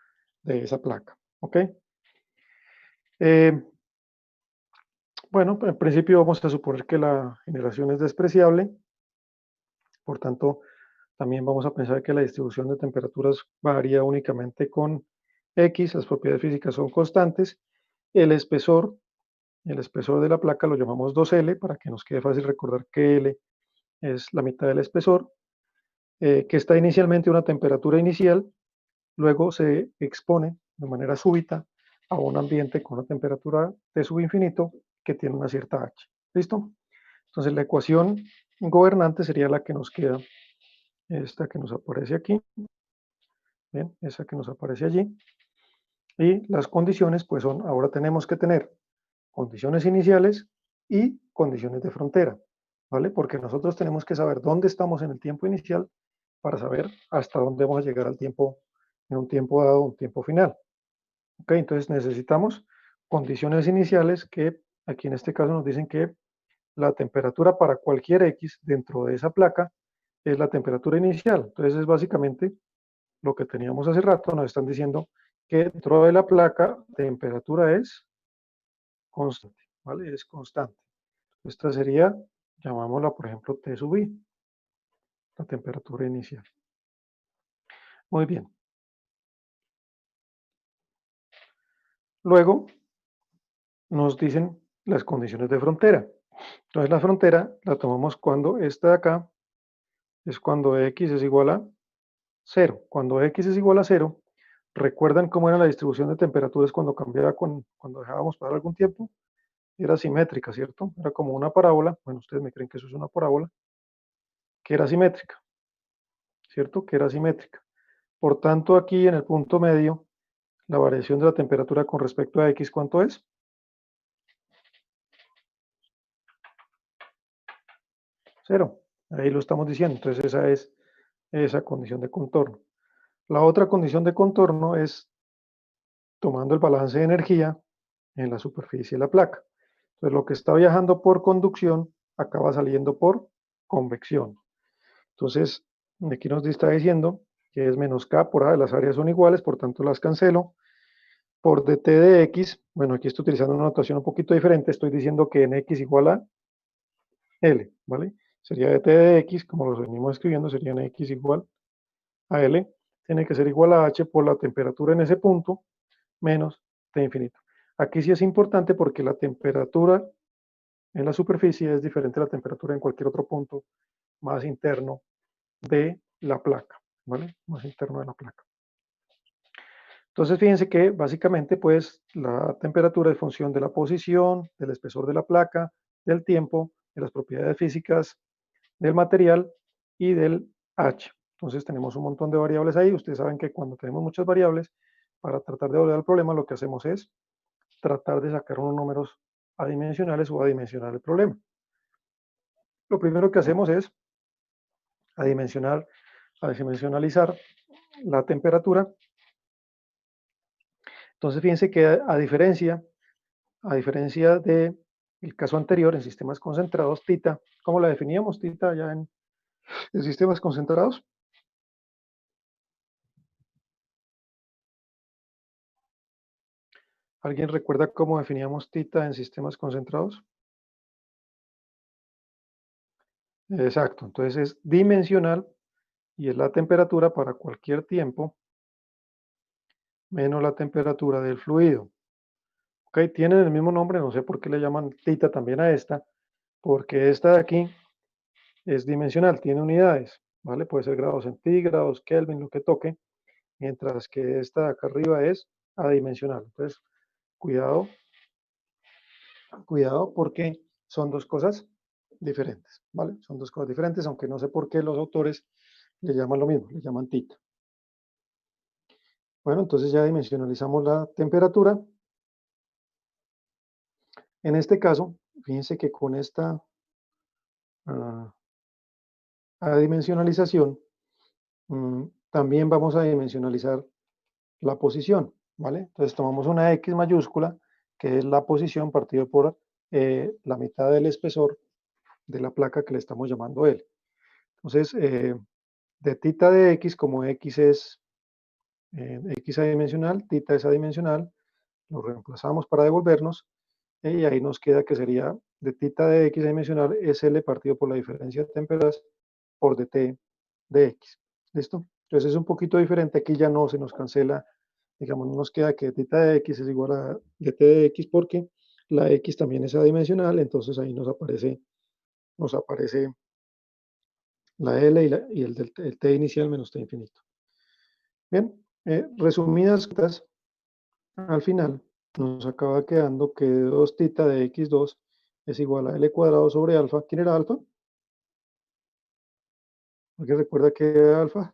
S1: de esa placa. ¿Ok? Bueno, en principio vamos a suponer que la generación es despreciable, por tanto, también vamos a pensar que la distribución de temperaturas varía únicamente con X, las propiedades físicas son constantes, el espesor de la placa lo llamamos 2L, para que nos quede fácil recordar que L es la mitad del espesor, que está inicialmente a una temperatura inicial, luego se expone de manera súbita a un ambiente con una temperatura de subinfinito que tiene una cierta H. ¿Listo? Entonces la ecuación gobernante sería la que nos queda, esta que nos aparece aquí, bien, esa que nos aparece allí, y las condiciones pues son, ahora tenemos que tener condiciones iniciales y condiciones de frontera, ¿vale? Porque nosotros tenemos que saber dónde estamos en el tiempo inicial para saber hasta dónde vamos a llegar al tiempo, en un tiempo dado, un tiempo final. ¿Ok? Entonces necesitamos condiciones iniciales que aquí en este caso nos dicen que la temperatura para cualquier X dentro de esa placa es la temperatura inicial. Entonces es básicamente lo que teníamos hace rato, nos están diciendo que dentro de la placa la temperatura es constante, ¿vale? Es constante. Esta sería, llamámosla por ejemplo T sub I, la temperatura inicial. Muy bien. Luego nos dicen las condiciones de frontera. Entonces la frontera la tomamos cuando esta de acá es cuando X es igual a 0. Cuando X es igual a 0, ¿recuerdan cómo era la distribución de temperaturas cuando cambiaba cuando dejábamos pasar algún tiempo? Era simétrica, ¿cierto? Era como una parábola. Bueno, ustedes me creen que eso es una parábola, que era simétrica, ¿cierto? Que era simétrica. Por tanto, aquí en el punto medio, la variación de la temperatura con respecto a X, ¿cuánto es? 0. Ahí lo estamos diciendo. Entonces esa es esa condición de contorno. La otra condición de contorno es tomando el balance de energía en la superficie de la placa. Entonces lo que está viajando por conducción acaba saliendo por convección. Entonces aquí nos está diciendo que es menos K por A, las áreas son iguales, por tanto las cancelo. Por dt de X, bueno, aquí estoy utilizando una notación un poquito diferente, estoy diciendo que en X igual a L, ¿vale? sería dt de x, como lo venimos escribiendo, serían x igual a L, tiene que ser igual a H por la temperatura en ese punto, menos T infinito. Aquí sí es importante porque la temperatura en la superficie es diferente a la temperatura en cualquier otro punto más interno de la placa, ¿vale? Más interno de la placa. Entonces, fíjense que básicamente, pues, la temperatura es función de la posición, del espesor de la placa, del tiempo, de las propiedades físicas del material y del H. Entonces, tenemos un montón de variables ahí. Ustedes saben que cuando tenemos muchas variables, para tratar de volver al problema, lo que hacemos es tratar de sacar unos números adimensionales o adimensionar el problema. Lo primero que hacemos es adimensionalizar la temperatura. Entonces, fíjense que a diferencia del caso anterior en sistemas concentrados, tita, ¿cómo la definíamos tita ya en sistemas concentrados? ¿Alguien recuerda cómo definíamos tita en sistemas concentrados? Exacto, entonces es dimensional y es la temperatura para cualquier tiempo menos la temperatura del fluido. Ok, tienen el mismo nombre, no sé por qué le llaman tita también a esta, porque esta de aquí es dimensional, tiene unidades, ¿vale? Puede ser grados centígrados, Kelvin, lo que toque, mientras que esta de acá arriba es adimensional. Entonces, cuidado porque son dos cosas diferentes, ¿vale? Son dos cosas diferentes, aunque no sé por qué los autores le llaman lo mismo, le llaman tita. Bueno, entonces ya dimensionalizamos la temperatura. En este caso, fíjense que con esta adimensionalización, también vamos a dimensionalizar la posición, ¿vale? Entonces tomamos una X mayúscula, que es la posición partido por la mitad del espesor de la placa que le estamos llamando L. Entonces, de tita de X, como X es X adimensional, tita es adimensional, lo reemplazamos para devolvernos, y ahí nos queda que sería de tita de X adimensional es L partido por la diferencia de temperaturas por dt de X. ¿Listo? Entonces es un poquito diferente, aquí ya no se nos cancela, digamos, no nos queda que tita de X es igual a dt de X porque la X también es adimensional, entonces ahí nos aparece la L y el T inicial menos T infinito. Bien, resumidas cuentas, al final nos acaba quedando que 2 tita de x2 es igual a L cuadrado sobre alfa. ¿Quién era alfa? ¿Alguien recuerda que era alfa?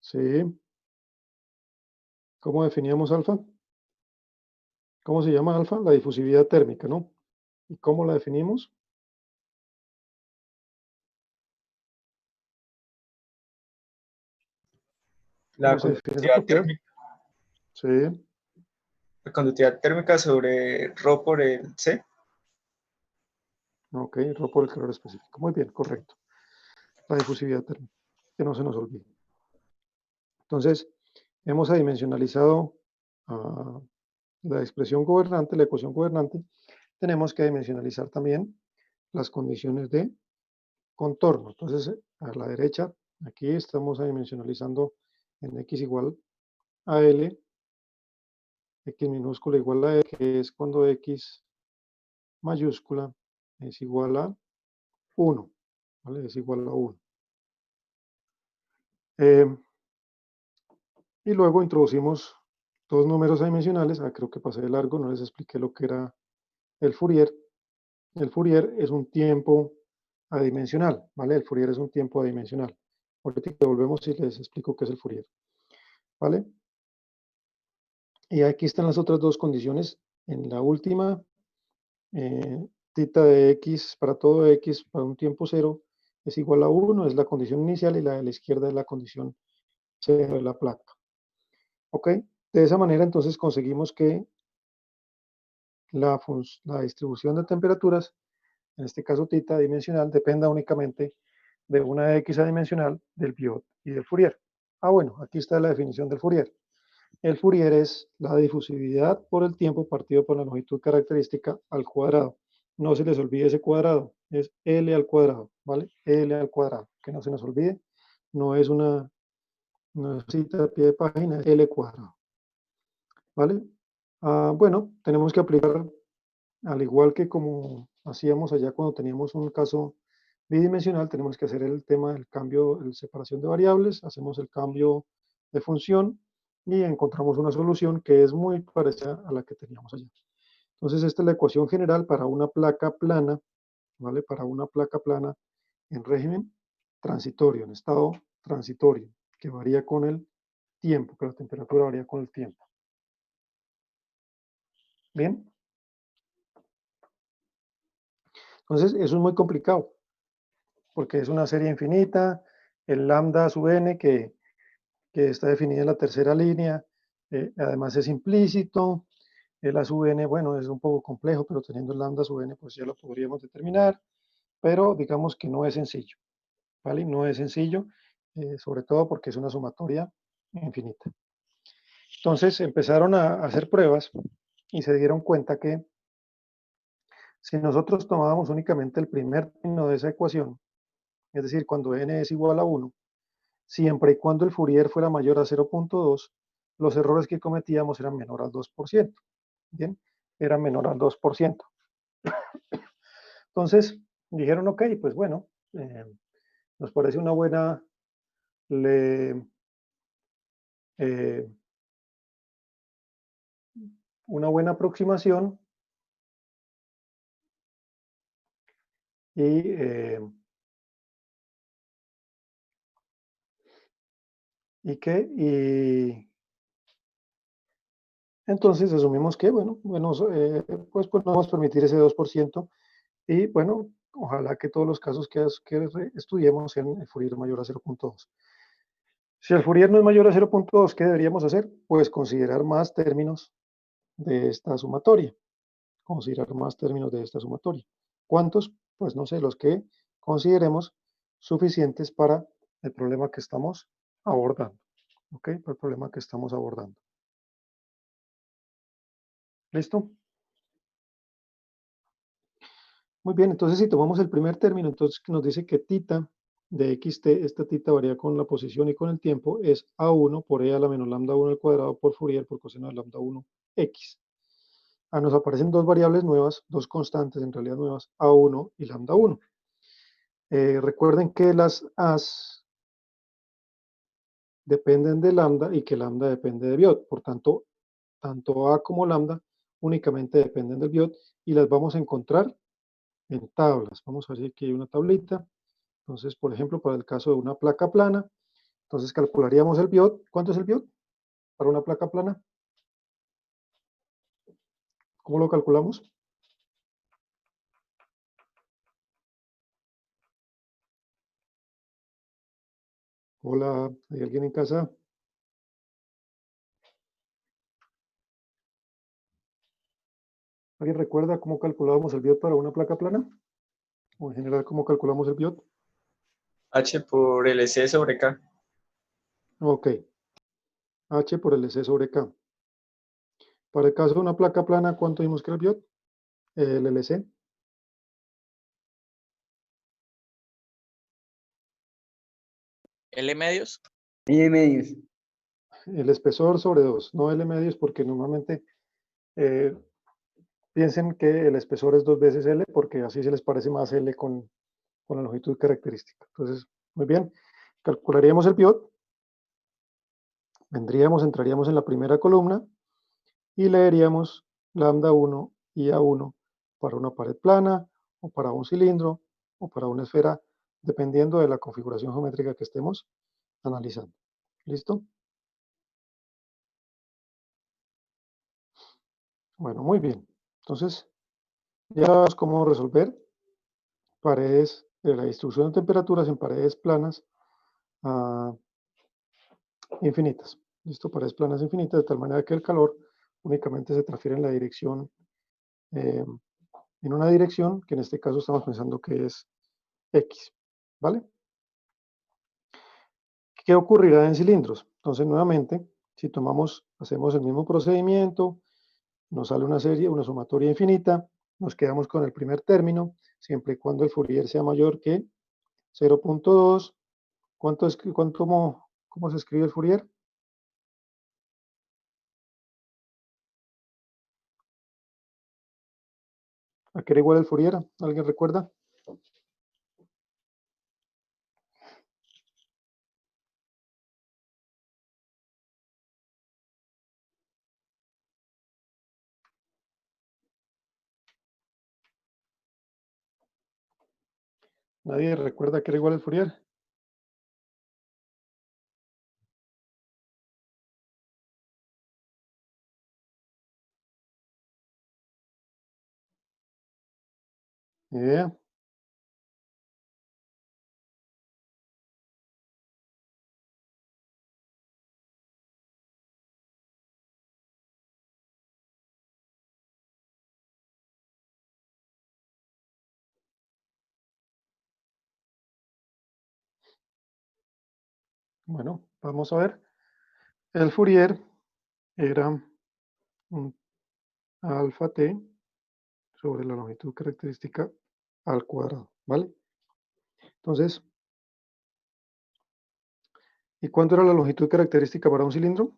S1: Sí. ¿Cómo definíamos alfa? ¿Cómo se llama alfa? La difusividad térmica, ¿no? ¿Y cómo la definimos?
S4: La
S1: ¿Cómo se define esa
S4: conductividad
S1: propiedad?
S4: térmica.
S1: Sí.
S4: La conductividad térmica sobre ρ por el C.
S1: Ok, rho por el calor específico. Muy bien, correcto. La difusividad térmica, que no se nos olvide. Entonces, hemos adimensionalizado la expresión gobernante, la ecuación gobernante. Tenemos que dimensionalizar también las condiciones de contorno. Entonces, a la derecha, aquí estamos adimensionalizando en x igual a L, x minúscula igual a L, que es cuando x mayúscula es igual a 1, ¿vale? Es igual a 1. Y luego introducimos dos números adimensionales. Creo que pasé de largo, no les expliqué lo que era el Fourier. El Fourier es un tiempo adimensional, ¿vale? El Fourier es un tiempo adimensional. Ahorita volvemos y les explico qué es el Fourier, ¿vale? Y aquí están las otras dos condiciones. En la última, tita de x para todo x para un tiempo cero es igual a 1, es la condición inicial, y la de la izquierda es la condición cero de la placa. ¿Ok? De esa manera entonces conseguimos que la distribución de temperaturas, en este caso tita dimensional, dependa únicamente de una x adimensional del Biot y del Fourier. Bueno, aquí está la definición del Fourier. el Fourier es la difusividad por el tiempo partido por la longitud característica al cuadrado. No se les olvide ese cuadrado, es L al cuadrado, ¿vale? L al cuadrado, que no se nos olvide, no es una cita a pie de página, es L cuadrado, ¿vale? Bueno, tenemos que aplicar, al igual que como hacíamos allá cuando teníamos un caso bidimensional, tenemos que hacer el tema del cambio, la separación de variables, hacemos el cambio de función y encontramos una solución que es muy parecida a la que teníamos allá. Entonces, esta es la ecuación general para una placa plana, ¿vale? Para una placa plana en régimen transitorio, en estado transitorio, que varía con el tiempo, que la temperatura varía con el tiempo. ¿Bien? Entonces, eso es muy complicado, porque es una serie infinita, el lambda sub n que está definida en la tercera línea, además es implícito, el A sub n, bueno, es un poco complejo, pero teniendo el lambda sub n, pues ya lo podríamos determinar, pero digamos que no es sencillo, ¿vale? No es sencillo, sobre todo porque es una sumatoria infinita. Entonces empezaron a hacer pruebas y se dieron cuenta que si nosotros tomábamos únicamente el primer término de esa ecuación, es decir, cuando n es igual a 1, siempre y cuando el Fourier fuera mayor a 0.2, los errores que cometíamos eran menor al 2%. ¿Bien? Era menor al 2%. Entonces, dijeron, ok, pues bueno, nos parece una buena, una buena aproximación y entonces asumimos que, bueno, pues podemos permitir ese 2%. Y bueno, ojalá que todos los casos que estudiemos sean el Fourier mayor a 0.2. Si el Fourier no es mayor a 0.2, ¿qué deberíamos hacer? Pues considerar más términos de esta sumatoria. Considerar más términos de esta sumatoria. ¿Cuántos? Pues no sé, los que consideremos suficientes para el problema que estamos abordando. ¿Ok? Para el problema que estamos abordando. ¿Listo? Muy bien, entonces si tomamos el primer término, entonces nos dice que tita de xt, esta tita varía con la posición y con el tiempo, es a1 por e a la menos lambda 1 al cuadrado por Fourier por coseno de lambda 1 x. Nos aparecen dos variables nuevas, dos constantes en realidad nuevas, a1 y lambda 1. Recuerden que las a's dependen de lambda y que lambda depende de biot, por tanto, tanto a como lambda únicamente dependen del biot y las vamos a encontrar en tablas. Vamos a ver si aquí hay una tablita. Entonces, por ejemplo, para el caso de una placa plana, entonces calcularíamos el biot. ¿Cuánto es el biot para una placa plana? ¿Cómo lo calculamos? Hola, ¿hay alguien en casa? ¿Alguien recuerda cómo calculábamos el biot para una placa plana? O en general, ¿cómo calculamos el biot?
S4: H por LC sobre K.
S1: Ok. H por LC sobre K. Para el caso de una placa plana, ¿cuánto dimos que era el biot? El LC.
S3: L medios.
S5: Y medios.
S1: El espesor sobre 2, no L medios, porque normalmente piensen que el espesor es 2 veces L, porque así se les parece más L con la longitud característica. Entonces, muy bien, calcularíamos el biot, entraríamos en la primera columna y leeríamos lambda 1 y A1 para una pared plana, o para un cilindro, o para una esfera, dependiendo de la configuración geométrica que estemos analizando. ¿Listo? Bueno, muy bien. Entonces, ya sabemos cómo resolver paredes, la distribución de temperaturas en paredes planas infinitas. ¿Listo? Paredes planas infinitas, de tal manera que el calor únicamente se transfiere en la dirección, en una dirección, que en este caso estamos pensando que es X. ¿Vale? ¿Qué ocurrirá en cilindros? Entonces, nuevamente, Si hacemos el mismo procedimiento, nos sale una serie, una sumatoria infinita, nos quedamos con el primer término, siempre y cuando el Fourier sea mayor que 0.2. ¿Cómo se escribe el Fourier? ¿A qué era igual el Fourier? ¿Alguien recuerda? ¿Nadie recuerda a qué era igual el Fourier? Ni idea. Bueno, vamos a ver. El Fourier era un alfa t sobre la longitud característica al cuadrado, ¿vale? Entonces, ¿y cuánto era la longitud característica para un cilindro?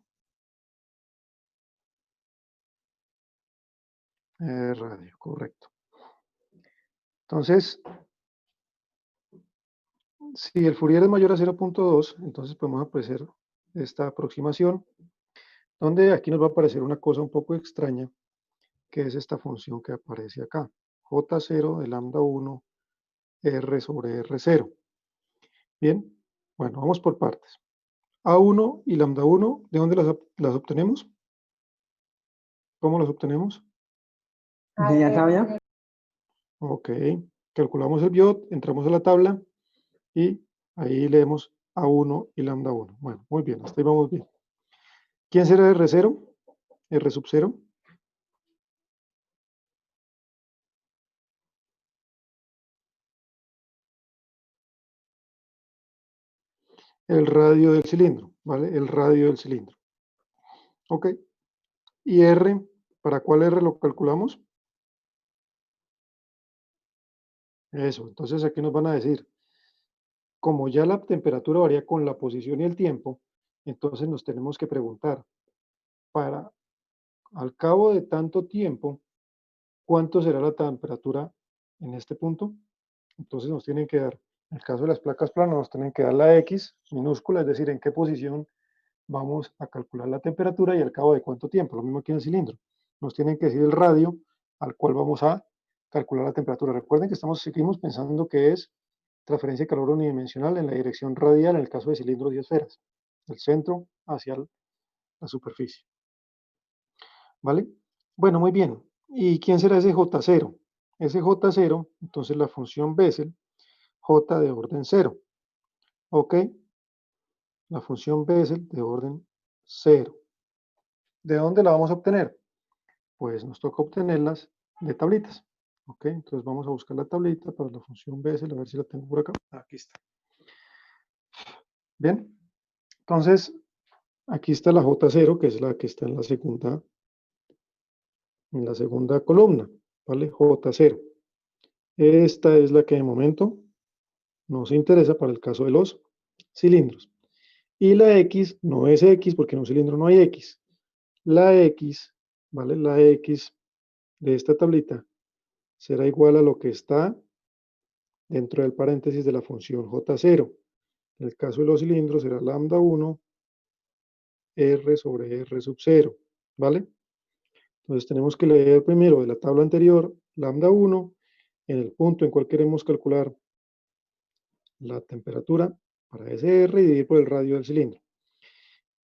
S1: Radio, correcto. Entonces, si el Fourier es mayor a 0.2, entonces podemos apreciar esta aproximación, donde aquí nos va a aparecer una cosa un poco extraña, que es esta función que aparece acá, J0 de lambda 1, R sobre R0. Bien, bueno, vamos por partes. A1 y lambda 1, ¿de dónde las obtenemos? ¿Cómo las obtenemos?
S5: ¿De la tabla?
S1: Ok, calculamos el biot, entramos a la tabla y ahí leemos A1 y lambda 1. Bueno, muy bien, hasta ahí vamos bien. ¿Quién será R0? R sub 0. El radio del cilindro, ¿vale? El radio del cilindro. Ok. ¿Y R? ¿Para cuál R lo calculamos? Eso, entonces aquí nos van a decir, como ya la temperatura varía con la posición y el tiempo, entonces nos tenemos que preguntar, para al cabo de tanto tiempo, ¿cuánto será la temperatura en este punto? Entonces nos tienen que dar, en el caso de las placas planas, nos tienen que dar la X minúscula, es decir, en qué posición vamos a calcular la temperatura y al cabo de cuánto tiempo. Lo mismo aquí en el cilindro. Nos tienen que decir el radio al cual vamos a calcular la temperatura. Recuerden que seguimos pensando que es transferencia de calor unidimensional en la dirección radial en el caso de cilindros y esferas, del centro hacia la superficie. ¿Vale? Bueno, muy bien. ¿Y quién será ese J0? Ese J0, entonces la función Bessel, J de orden 0. ¿Ok? La función Bessel de orden 0. ¿De dónde la vamos a obtener? Pues nos toca obtenerlas de tablitas. ¿Ok? Entonces vamos a buscar la tablita para la función Bessel, a ver si la tengo por acá. Aquí está. Bien. Entonces, aquí está la J0, que es la que está en la segunda columna. ¿Vale? J0. Esta es la que de momento nos interesa para el caso de los cilindros. Y la X no es X porque en un cilindro no hay X. La X, ¿vale? La X de esta tablita será igual a lo que está dentro del paréntesis de la función J0. En el caso de los cilindros será lambda 1 R sobre R sub 0, ¿vale? Entonces tenemos que leer primero de la tabla anterior lambda 1 en el punto en cual queremos calcular la temperatura para ese R y dividir por el radio del cilindro.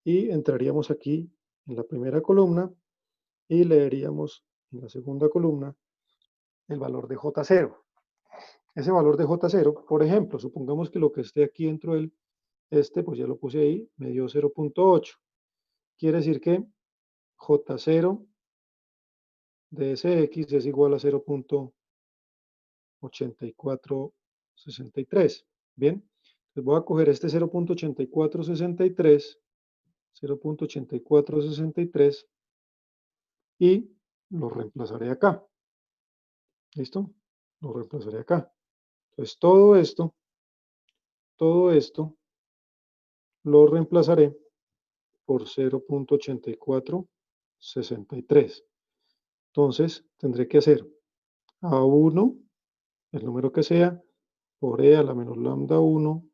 S1: Y entraríamos aquí en la primera columna y leeríamos en la segunda columna el valor de J0. Ese valor de J0, por ejemplo, supongamos que lo que esté aquí dentro del pues ya lo puse ahí, me dio 0.8. Quiere decir que J0 de Sx es igual a 0.8463. Bien, entonces voy a coger este 0.8463 0.8463 y lo reemplazaré acá. ¿Listo? Lo reemplazaré acá. Entonces, todo esto lo reemplazaré por 0.8463. Entonces, tendré que hacer A1, el número que sea, por E a la menos lambda 1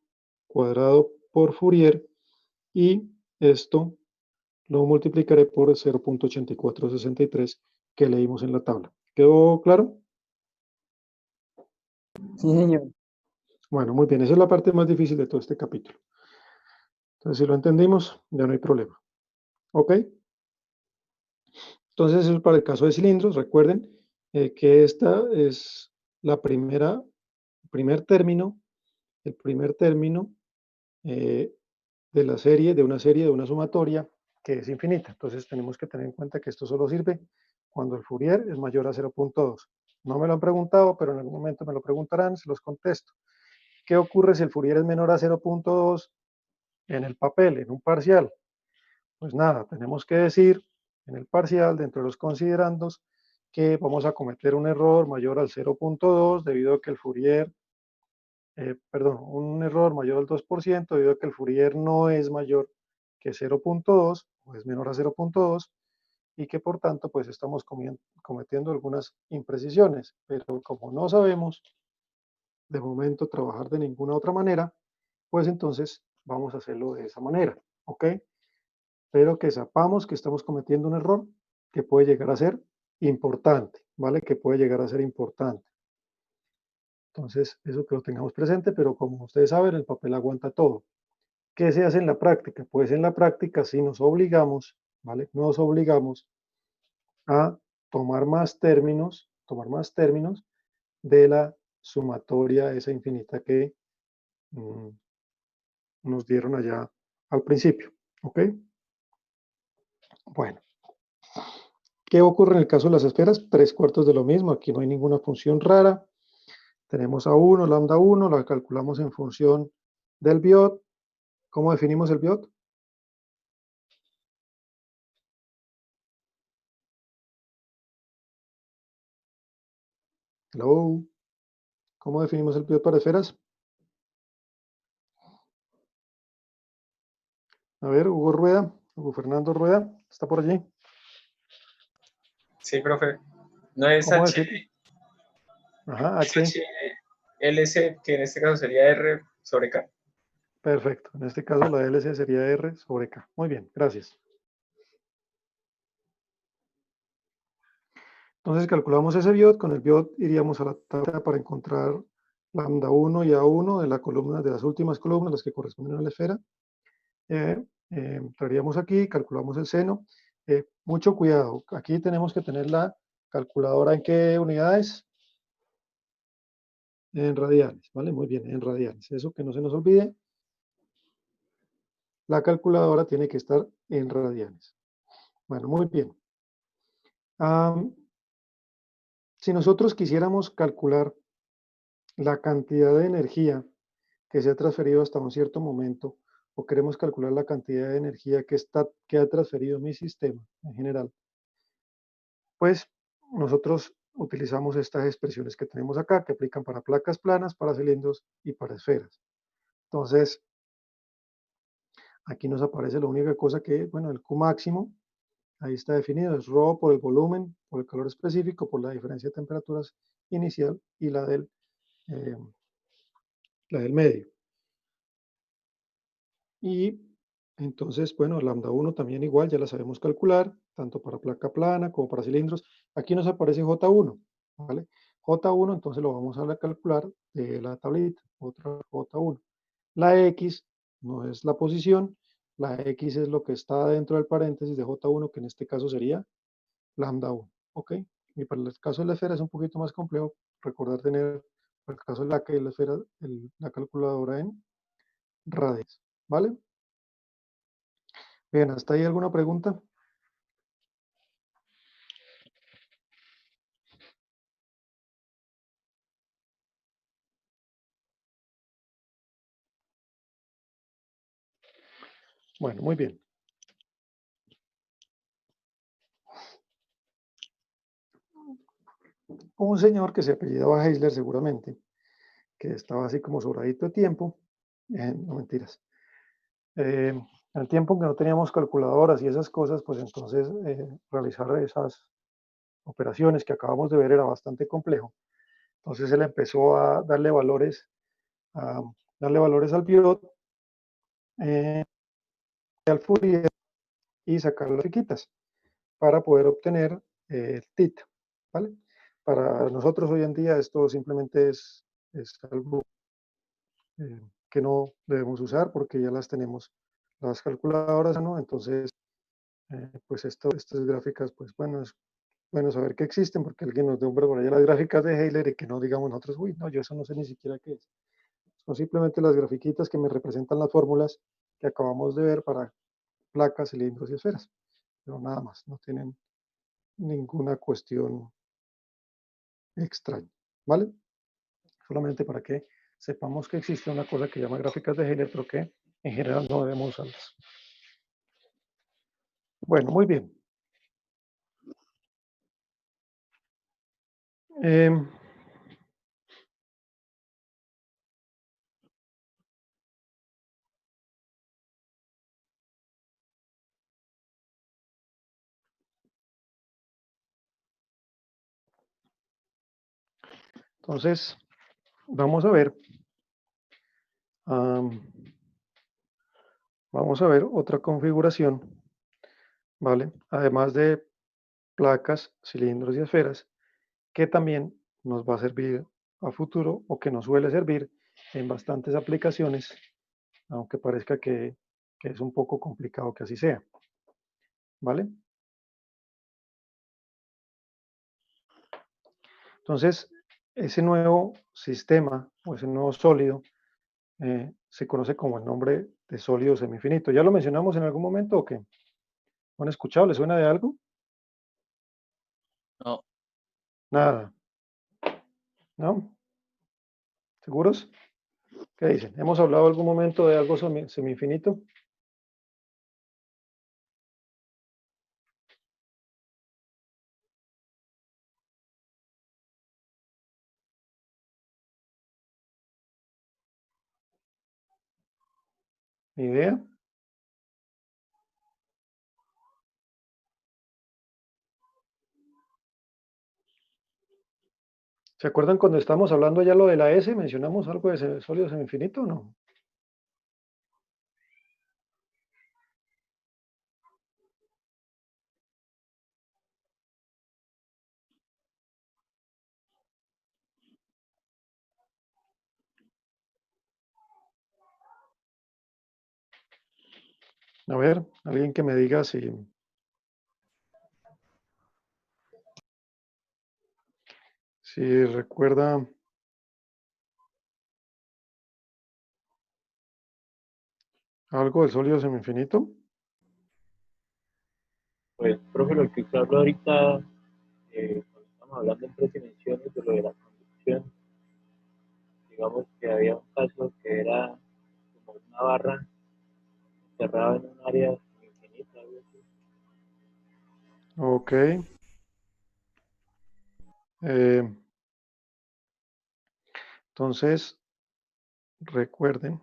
S1: cuadrado por Fourier, y esto lo multiplicaré por 0.8463 que leímos en la tabla. ¿Quedó claro?
S5: Sí, señor.
S1: Bueno, muy bien, esa es la parte más difícil de todo este capítulo. Entonces, si lo entendimos, ya no hay problema. ¿Ok? Entonces, eso es para el caso de cilindros. Recuerden que esta es la primer término, el primer término de una serie, de una sumatoria que es infinita. Entonces, tenemos que tener en cuenta que esto solo sirve cuando el Fourier es mayor a 0.2. No me lo han preguntado, pero en algún momento me lo preguntarán, se los contesto. ¿Qué ocurre si el Fourier es menor a 0.2 en el papel, en un parcial? Pues nada, tenemos que decir en el parcial, dentro de los considerandos, que vamos a cometer un error mayor al 0.2 debido a que el Fourier, un error mayor al 2% debido a que el Fourier no es mayor que 0.2 o es menor a 0.2 y que por tanto pues estamos cometiendo algunas imprecisiones, pero como no sabemos de momento trabajar de ninguna otra manera, pues entonces vamos a hacerlo de esa manera, ¿ok? Pero que sepamos que estamos cometiendo un error que puede llegar a ser importante, ¿vale? Que puede llegar a ser importante. Entonces, eso que lo tengamos presente, pero como ustedes saben, el papel aguanta todo. ¿Qué se hace en la práctica? Pues en la práctica sí nos obligamos, ¿vale? Nos obligamos a tomar más términos de la sumatoria esa infinita que nos dieron allá al principio, ¿ok? Bueno. ¿Qué ocurre en el caso de las esferas? 3/4 de lo mismo, aquí no hay ninguna función rara. Tenemos A1, lambda 1, la calculamos en función del biot. ¿Cómo definimos el biot? Hello. ¿Cómo definimos el biot para esferas? A ver, Hugo Fernando Rueda, ¿está por allí?
S4: Sí, profe. No es
S1: ¿Cómo
S4: H,
S1: decir? Ajá,
S4: es
S1: H.
S4: HLC, que en este caso sería R sobre K.
S1: Perfecto. En este caso la LC sería R sobre K. Muy bien, gracias. Entonces calculamos ese biot. Con el biot iríamos a la tabla para encontrar lambda 1 y A1 de la columna, de las últimas columnas, las que corresponden a la esfera. Entraríamos aquí, calculamos el seno. Mucho cuidado, aquí tenemos que tener la calculadora en qué unidades, en radianes, ¿vale? Muy bien, en radianes. Eso que no se nos olvide, la calculadora tiene que estar en radianes. Bueno, muy bien. Si nosotros quisiéramos calcular la cantidad de energía que se ha transferido hasta un cierto momento, o queremos calcular la cantidad de energía que ha transferido mi sistema en general, pues nosotros utilizamos estas expresiones que tenemos acá, que aplican para placas planas, para cilindros y para esferas. Entonces, aquí nos aparece la única cosa que, bueno, el Q máximo, ahí está definido, es ρ por el volumen, por el calor específico, por la diferencia de temperaturas inicial y eh, la del medio. Y entonces, bueno, lambda 1 también igual, ya la sabemos calcular, tanto para placa plana como para cilindros. Aquí nos aparece J1, ¿vale? J1, entonces lo vamos a calcular de la tablita, otra J1. La X no es la posición, la X es lo que está dentro del paréntesis de J1, que en este caso sería lambda 1, ¿ok? Y para el caso de la esfera es un poquito más complejo, recordar tener, para el caso de la esfera, la calculadora en radians, ¿vale? Bien, ¿hasta ahí alguna pregunta? Bueno, muy bien. un señor que se apellidaba Heisler seguramente, que estaba así como sobradito de tiempo, no mentiras, en el tiempo en que no teníamos calculadoras y esas cosas, pues entonces realizar esas operaciones que acabamos de ver era bastante complejo. Entonces él empezó a darle valores al pivot, al Fourier y sacar las riquitas para poder obtener el TIT, ¿vale? Para nosotros hoy en día esto simplemente es algo que no debemos usar porque ya las tenemos las calculadoras, ¿no? Entonces, pues estas gráficas, pues bueno, es bueno saber que existen porque alguien nos dé un por allá las gráficas de Euler y que no digamos nosotros, uy, no, yo eso no sé ni siquiera qué es. Son simplemente las grafiquitas que me representan las fórmulas que acabamos de ver para placas, cilindros y esferas, pero nada más, no tienen ninguna cuestión extraña, ¿vale? Solamente para que sepamos que existe una cosa que se llama gráficas de Euler, pero que en general no debemos usarlas. Bueno, muy bien. Eh, entonces, vamos a ver. Vamos a ver otra configuración, ¿vale? Además de placas, cilindros y esferas, que también nos va a servir a futuro o que nos suele servir en bastantes aplicaciones, aunque parezca que es un poco complicado que así sea, ¿vale? Entonces, ese nuevo sistema o ese nuevo sólido se conoce como el nombre de sólido semifinito. ¿Ya lo mencionamos en algún momento o qué? ¿Lo han escuchado? ¿Le suena de algo?
S3: No,
S1: Nada, ¿no? ¿Seguros? ¿Qué dicen? ¿Hemos hablado algún momento de algo semifinito? ¿Ni idea? ¿Se acuerdan cuando estábamos hablando ya lo de la S? ¿Mencionamos algo de sólido semifinito o no? A ver, alguien que me diga si recuerda algo del sólido semifinito.
S6: Pues, profe, lo que usted habló ahorita, cuando estamos hablando en tres dimensiones de lo de la conducción, digamos que había un caso que era como una barra cerrada en un área infinita, algo así.
S1: Ok. Eh, entonces, recuerden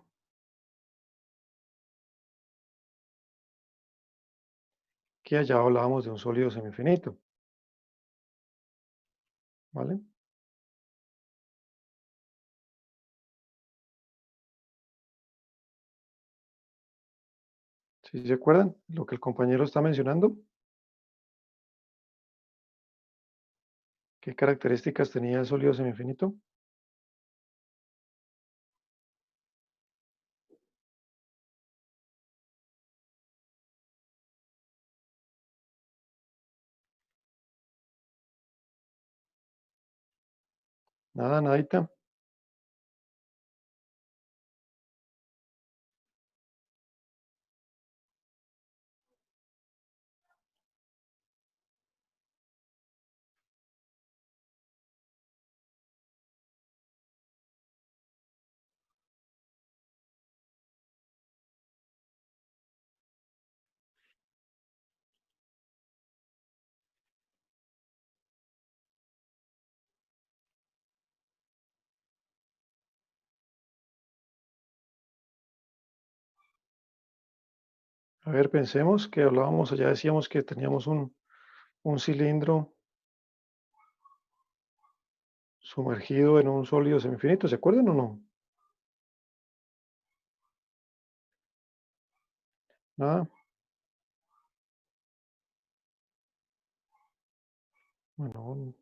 S1: que allá hablábamos de un sólido semifinito, ¿vale? ¿Sí se acuerdan lo que el compañero está mencionando? ¿Qué características tenía el sólido semifinito? Nada, nadita. A ver, pensemos que hablábamos, ya decíamos que teníamos un cilindro sumergido en un sólido semifinito, ¿se acuerdan o no? Nada. Bueno,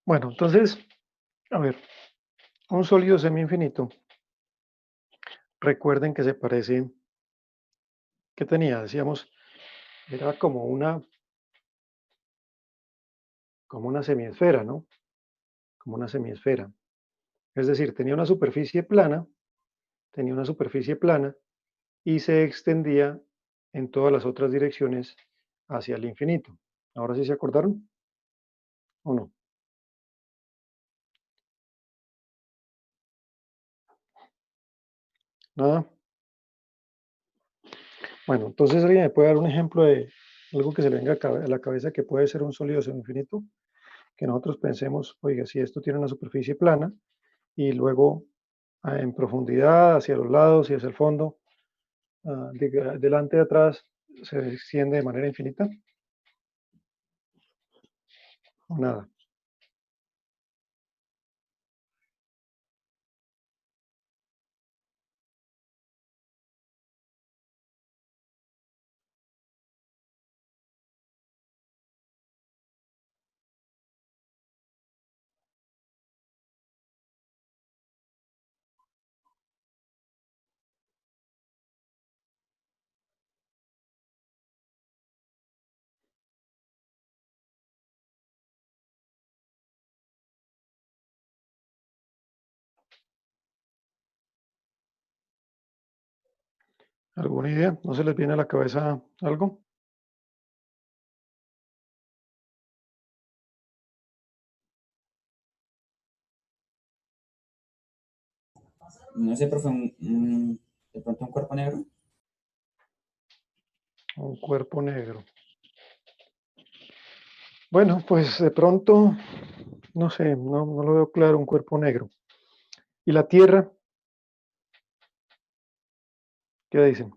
S1: bueno, entonces, a ver, un sólido semi-infinito, recuerden que se parece, ¿qué tenía? Decíamos, era como una semiesfera, ¿no? Como una semiesfera. Es decir, tenía una superficie plana y se extendía en todas las otras direcciones hacia el infinito. ¿Ahora sí se acordaron? ¿O no? ¿Nada? Bueno, entonces alguien me puede dar un ejemplo de algo que se le venga a la cabeza que puede ser un sólido semi-infinito, que nosotros pensemos, oiga, si esto tiene una superficie plana y luego en profundidad, hacia los lados y hacia el fondo, delante y atrás, se extiende de manera infinita, o nada. ¿Alguna idea? ¿No se les viene a la cabeza algo?
S7: No sé, profe, de pronto un cuerpo negro.
S1: Un cuerpo negro. Bueno, pues de pronto, no sé, no lo veo claro, un cuerpo negro. ¿Y la Tierra? ¿Qué dicen?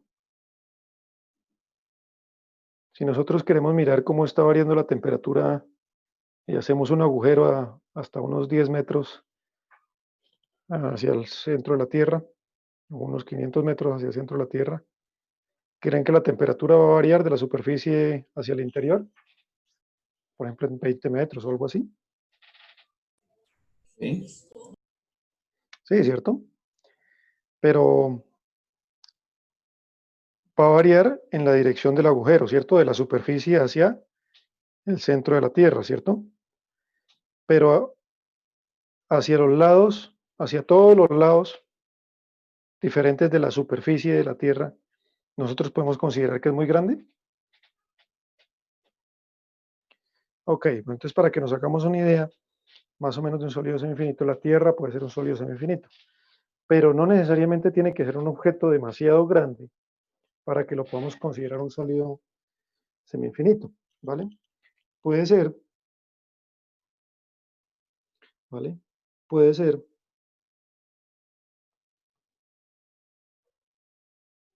S1: Si nosotros queremos mirar cómo está variando la temperatura y hacemos un agujero hasta unos 10 metros hacia el centro de la Tierra, o unos 500 metros hacia el centro de la Tierra, ¿creen que la temperatura va a variar de la superficie hacia el interior? Por ejemplo, en 20 metros o algo así.
S7: Sí.
S1: Sí, ¿cierto? Pero va a variar en la dirección del agujero, ¿cierto? De la superficie hacia el centro de la Tierra, ¿cierto? Pero hacia los lados, hacia todos los lados diferentes de la superficie de la Tierra, nosotros podemos considerar que es muy grande. Ok, entonces para que nos hagamos una idea, más o menos de un sólido semifinito, la Tierra puede ser un sólido semifinito, pero no necesariamente tiene que ser un objeto demasiado grande para que lo podamos considerar un sólido semifinito, ¿vale? Puede ser, ¿vale? Puede ser,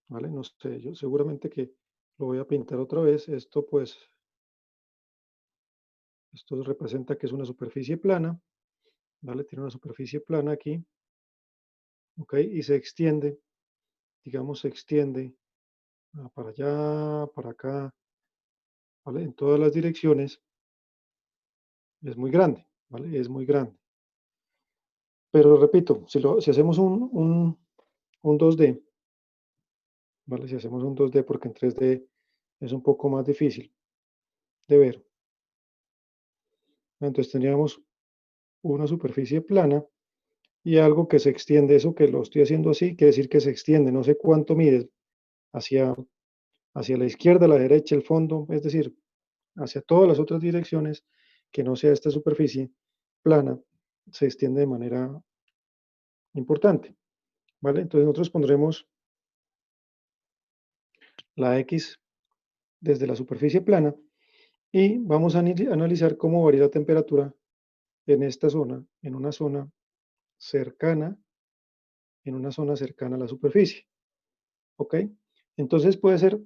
S1: ¿vale? No sé, yo seguramente que lo voy a pintar otra vez. Esto pues, esto representa que es una superficie plana, ¿vale? Tiene una superficie plana aquí, ¿ok? Y se extiende, digamos, se extiende para allá, para acá, ¿vale? En todas las direcciones. Es muy grande, ¿vale? Es muy grande. Pero repito, si hacemos un 2D, ¿vale? Si hacemos un 2D, porque en 3D es un poco más difícil de ver. Entonces tendríamos una superficie plana y algo que se extiende. Eso que lo estoy haciendo así, quiere decir que se extiende. No sé cuánto mide hacia hacia la izquierda, la derecha, el fondo, es decir, hacia todas las otras direcciones que no sea esta superficie plana, se extiende de manera importante, ¿vale? Entonces nosotros pondremos la X desde la superficie plana y vamos a analizar cómo varía la temperatura en esta zona, en una zona cercana a la superficie, ¿ok? Entonces puede ser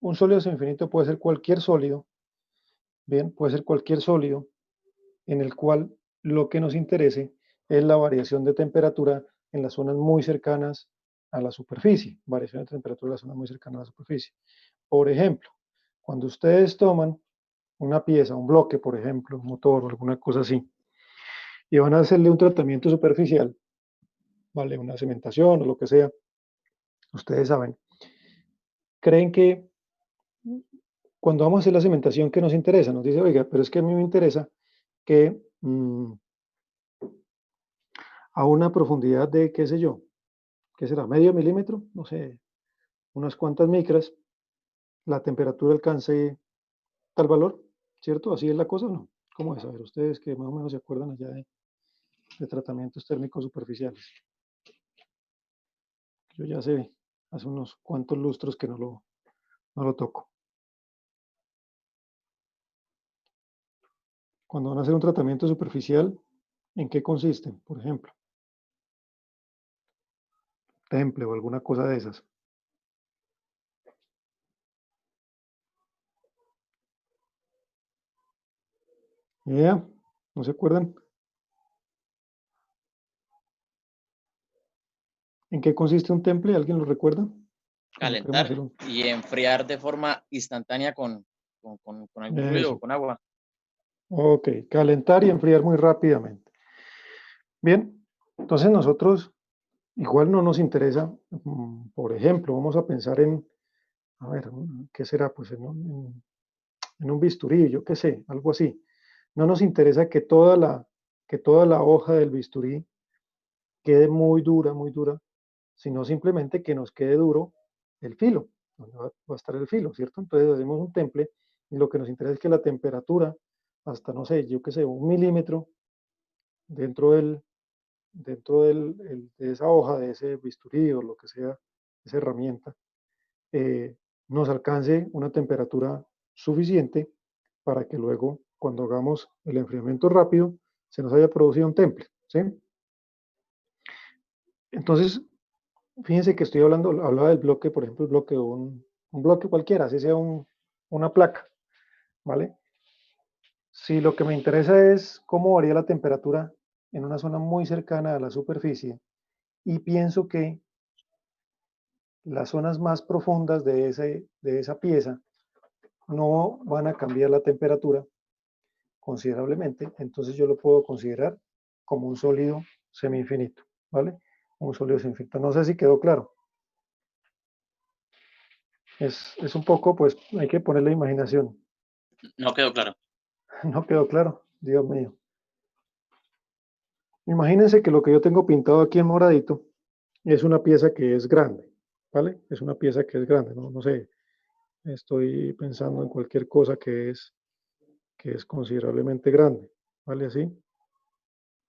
S1: un sólido semifinito, puede ser cualquier sólido, bien, puede ser cualquier sólido en el cual lo que nos interese es la variación de temperatura en las zonas muy cercanas a la superficie, variación de temperatura en las zonas muy cercanas a la superficie. Por ejemplo, cuando ustedes toman una pieza, un bloque, por ejemplo, un motor o alguna cosa así, y van a hacerle un tratamiento superficial, ¿vale? Una cementación o lo que sea, ustedes saben, creen que cuando vamos a hacer la cementación, ¿qué nos interesa? Nos dice, oiga, pero es que a mí me interesa que a una profundidad de, qué sé yo, ¿qué será? ¿Medio milímetro? No sé, unas cuantas micras, la temperatura alcance tal valor, ¿cierto? ¿Así es la cosa o no? ¿Cómo es? A ver, ustedes que más o menos se acuerdan allá de tratamientos térmicos superficiales. Yo ya sé, hace unos cuantos lustros que no lo toco. Cuando van a hacer un tratamiento superficial, ¿en qué consiste? Por ejemplo, temple o alguna cosa de esas. ¿Ya? ¿No se acuerdan? ¿En qué consiste un temple? ¿Alguien lo recuerda? Cuando queremos hacer
S3: Calentar y enfriar de forma instantánea con algún fluido o
S1: eso.
S3: con agua.
S1: Ok, calentar y enfriar muy rápidamente. Bien, entonces nosotros igual no nos interesa, por ejemplo, vamos a pensar en, a ver, ¿qué será? Pues en un bisturí, yo qué sé, algo así. No nos interesa que toda la hoja del bisturí quede muy dura, sino simplemente que nos quede duro el filo, donde va a estar el filo, ¿cierto? Entonces hacemos un temple y lo que nos interesa es que la temperatura, hasta, no sé, yo qué sé, 1 milímetro dentro de esa hoja, de ese bisturí o lo que sea, esa herramienta, nos alcance una temperatura suficiente para que luego, cuando hagamos el enfriamiento rápido, se nos haya producido un temple, ¿sí? Entonces, fíjense que hablaba del bloque, por ejemplo, el bloque de un bloque cualquiera, así sea una placa, ¿vale? Si lo que me interesa es cómo varía la temperatura en una zona muy cercana a la superficie y pienso que las zonas más profundas de esa pieza no van a cambiar la temperatura considerablemente, entonces yo lo puedo considerar como un sólido semi-infinito, ¿vale? Un sólido semi-infinito. No sé si quedó claro. Es un poco, pues, hay que ponerle imaginación.
S3: No quedó claro.
S1: No quedó claro, Dios mío. Imagínense que lo que yo tengo pintado aquí en moradito es una pieza que es grande, ¿vale? Es una pieza que es grande, no sé, estoy pensando en cualquier cosa que es considerablemente grande, ¿vale? Así,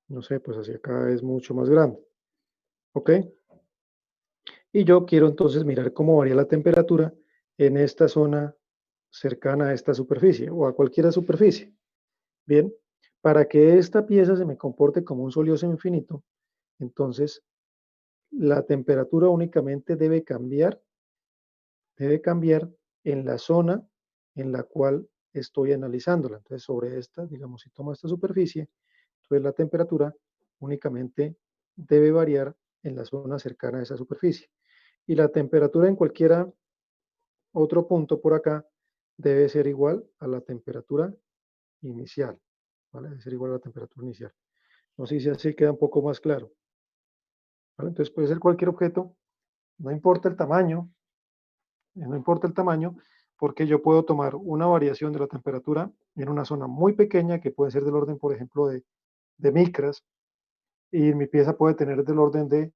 S1: no sé, pues hacia acá es mucho más grande, ¿ok? Y yo quiero entonces mirar cómo varía la temperatura en esta zona cercana a esta superficie o a cualquier superficie. Bien, para que esta pieza se me comporte como un sólido semifinito, entonces la temperatura únicamente debe cambiar en la zona en la cual estoy analizándola. Entonces, sobre esta, digamos, si tomo esta superficie, entonces la temperatura únicamente debe variar en la zona cercana a esa superficie. Y la temperatura en cualquier otro punto por acá debe ser igual a la temperatura inicial, ¿vale? Debe ser igual a la temperatura inicial. No sé si así queda un poco más claro, ¿vale? Entonces puede ser cualquier objeto, no importa el tamaño, no importa el tamaño, porque yo puedo tomar una variación de la temperatura en una zona muy pequeña, que puede ser del orden, por ejemplo, de micras, y mi pieza puede tener del orden de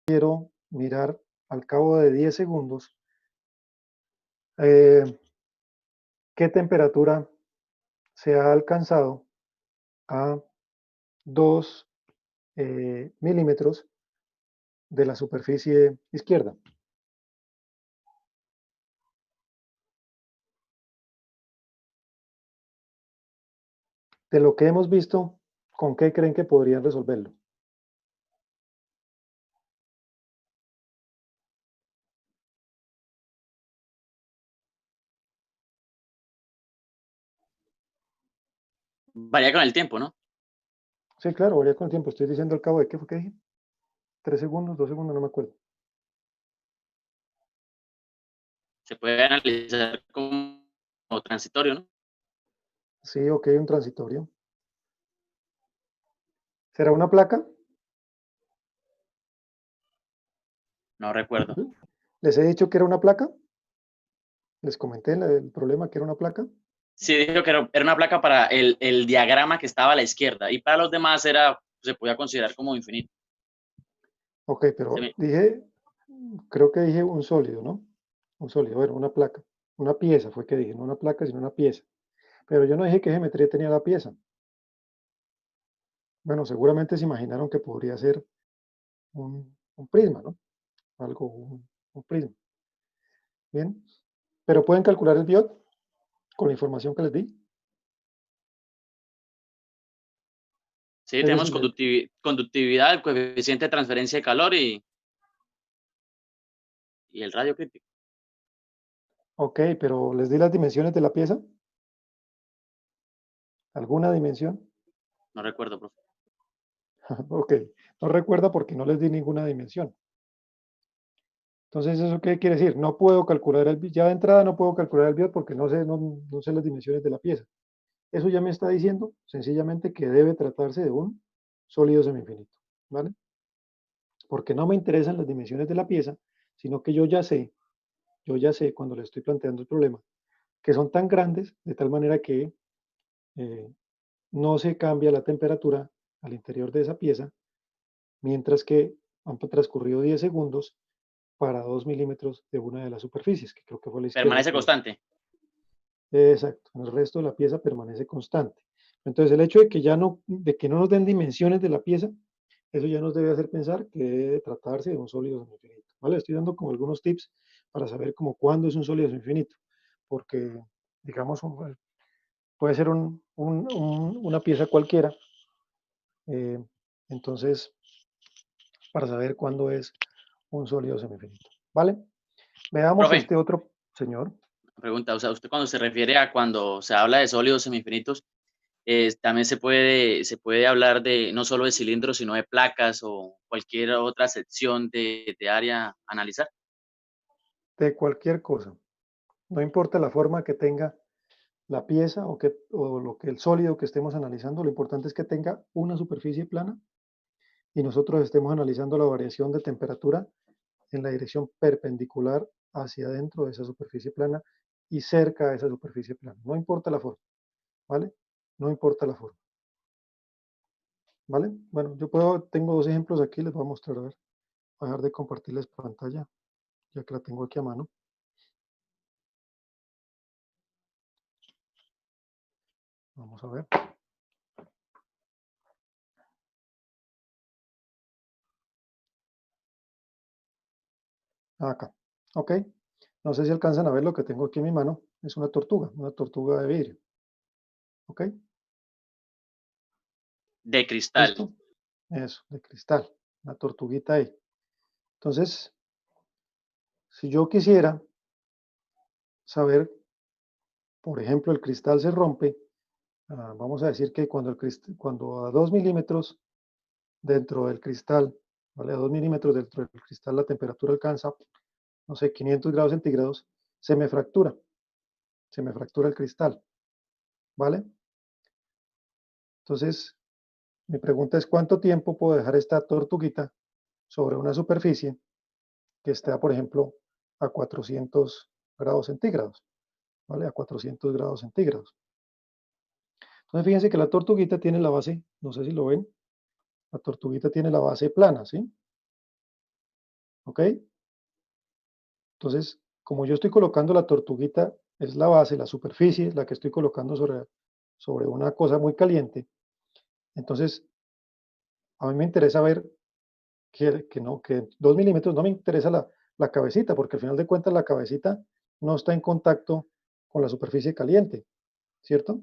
S1: quiero mirar al cabo de 10 segundos qué temperatura se ha alcanzado a 2 milímetros de la superficie izquierda. De lo que hemos visto, ¿con qué creen que podrían resolverlo?
S3: Varía con el tiempo, ¿no?
S1: Sí, claro, varía con el tiempo. Estoy diciendo al cabo de, ¿qué fue que dije? 3 segundos, 2 segundos, no me acuerdo.
S3: Se puede analizar como transitorio, ¿no?
S1: Sí, ok, un transitorio. ¿Será una placa?
S3: No recuerdo.
S1: ¿Les he dicho que era una placa? ¿Les comenté el problema que era una placa?
S3: Sí, dijo que era una placa para el diagrama que estaba a la izquierda y para los demás se podía considerar como infinito.
S1: Ok, pero dije, creo que dije un sólido, ¿no? Un sólido, bueno, una placa. Una pieza fue que dije, no una placa, sino una pieza. Pero yo no dije qué geometría tenía la pieza. Bueno, seguramente se imaginaron que podría ser un prisma, ¿no? Algo, un prisma. Bien. Pero pueden calcular el biot con la información que les di.
S3: Sí,
S1: Es
S3: tenemos
S1: decir,
S3: conductividad, el coeficiente de transferencia de calor y el radio crítico.
S1: ok, pero les di las dimensiones de la pieza. ¿Alguna dimensión?
S3: No recuerdo, profe.
S1: Ok, no recuerda porque no les di ninguna dimensión. Entonces, ¿eso qué quiere decir? No puedo calcular el biot, ya de entrada no puedo calcular el biot porque no sé las dimensiones de la pieza. Eso ya me está diciendo sencillamente que debe tratarse de un sólido semiinfinito, ¿vale? Porque no me interesan las dimensiones de la pieza, sino que yo ya sé cuando le estoy planteando el problema, que son tan grandes de tal manera que no se cambia la temperatura al interior de esa pieza, mientras que han transcurrido 10 segundos para 2 milímetros de una de las superficies, que creo que fue la izquierda.
S3: Permanece constante.
S1: Exacto, el resto de la pieza permanece constante. Entonces, el hecho de que de que no nos den dimensiones de la pieza, eso ya nos debe hacer pensar que debe tratarse de un sólido semiinfinito. ¿Vale? Estoy dando como algunos tips para saber como cuándo es un sólido semiinfinito, porque, digamos, puede ser una pieza cualquiera. Entonces, para saber cuándo es un sólido semiinfinito. ¿Vale? Veamos
S3: Profe,
S1: este otro señor.
S3: pregunta, o sea, usted cuando se refiere a cuando se habla de sólidos semifinitos, también se puede hablar de no solo de cilindros, sino de placas o cualquier otra sección de área a analizar.
S1: De cualquier cosa. No importa la forma que tenga la pieza el sólido que estemos analizando, lo importante es que tenga una superficie plana y nosotros estemos analizando la variación de temperatura en la dirección perpendicular hacia adentro de esa superficie plana y cerca de esa superficie plana. No importa la forma, ¿vale? No importa la forma, ¿vale? Bueno, tengo dos ejemplos aquí, les voy a mostrar, a ver, voy a dejar de compartirles pantalla, ya que la tengo aquí a mano. Vamos a ver. Acá, ok. No sé si alcanzan a ver lo que tengo aquí en mi mano. Es una tortuga de vidrio. ¿Ok?
S3: De cristal.
S1: ¿Listo? Eso, de cristal. Una tortuguita ahí. Entonces, si yo quisiera saber, por ejemplo, el cristal se rompe, vamos a decir que cuando a 2 milímetros dentro del cristal, ¿vale? A 2 milímetros dentro del cristal la temperatura alcanza, no sé, 500 grados centígrados, se me fractura el cristal, ¿vale? Entonces, mi pregunta es, ¿cuánto tiempo puedo dejar esta tortuguita sobre una superficie que está, por ejemplo, a 400 grados centígrados? ¿Vale? A 400 grados centígrados. Entonces, fíjense que la tortuguita tiene la base, no sé si lo ven, la tortuguita tiene la base plana, ¿sí? ¿ok? Entonces, como yo estoy colocando la tortuguita, es la base, la superficie, la que estoy colocando sobre una cosa muy caliente, entonces a mí me interesa ver que 2 milímetros, no me interesa la cabecita, porque al final de cuentas la cabecita no está en contacto con la superficie caliente, ¿cierto?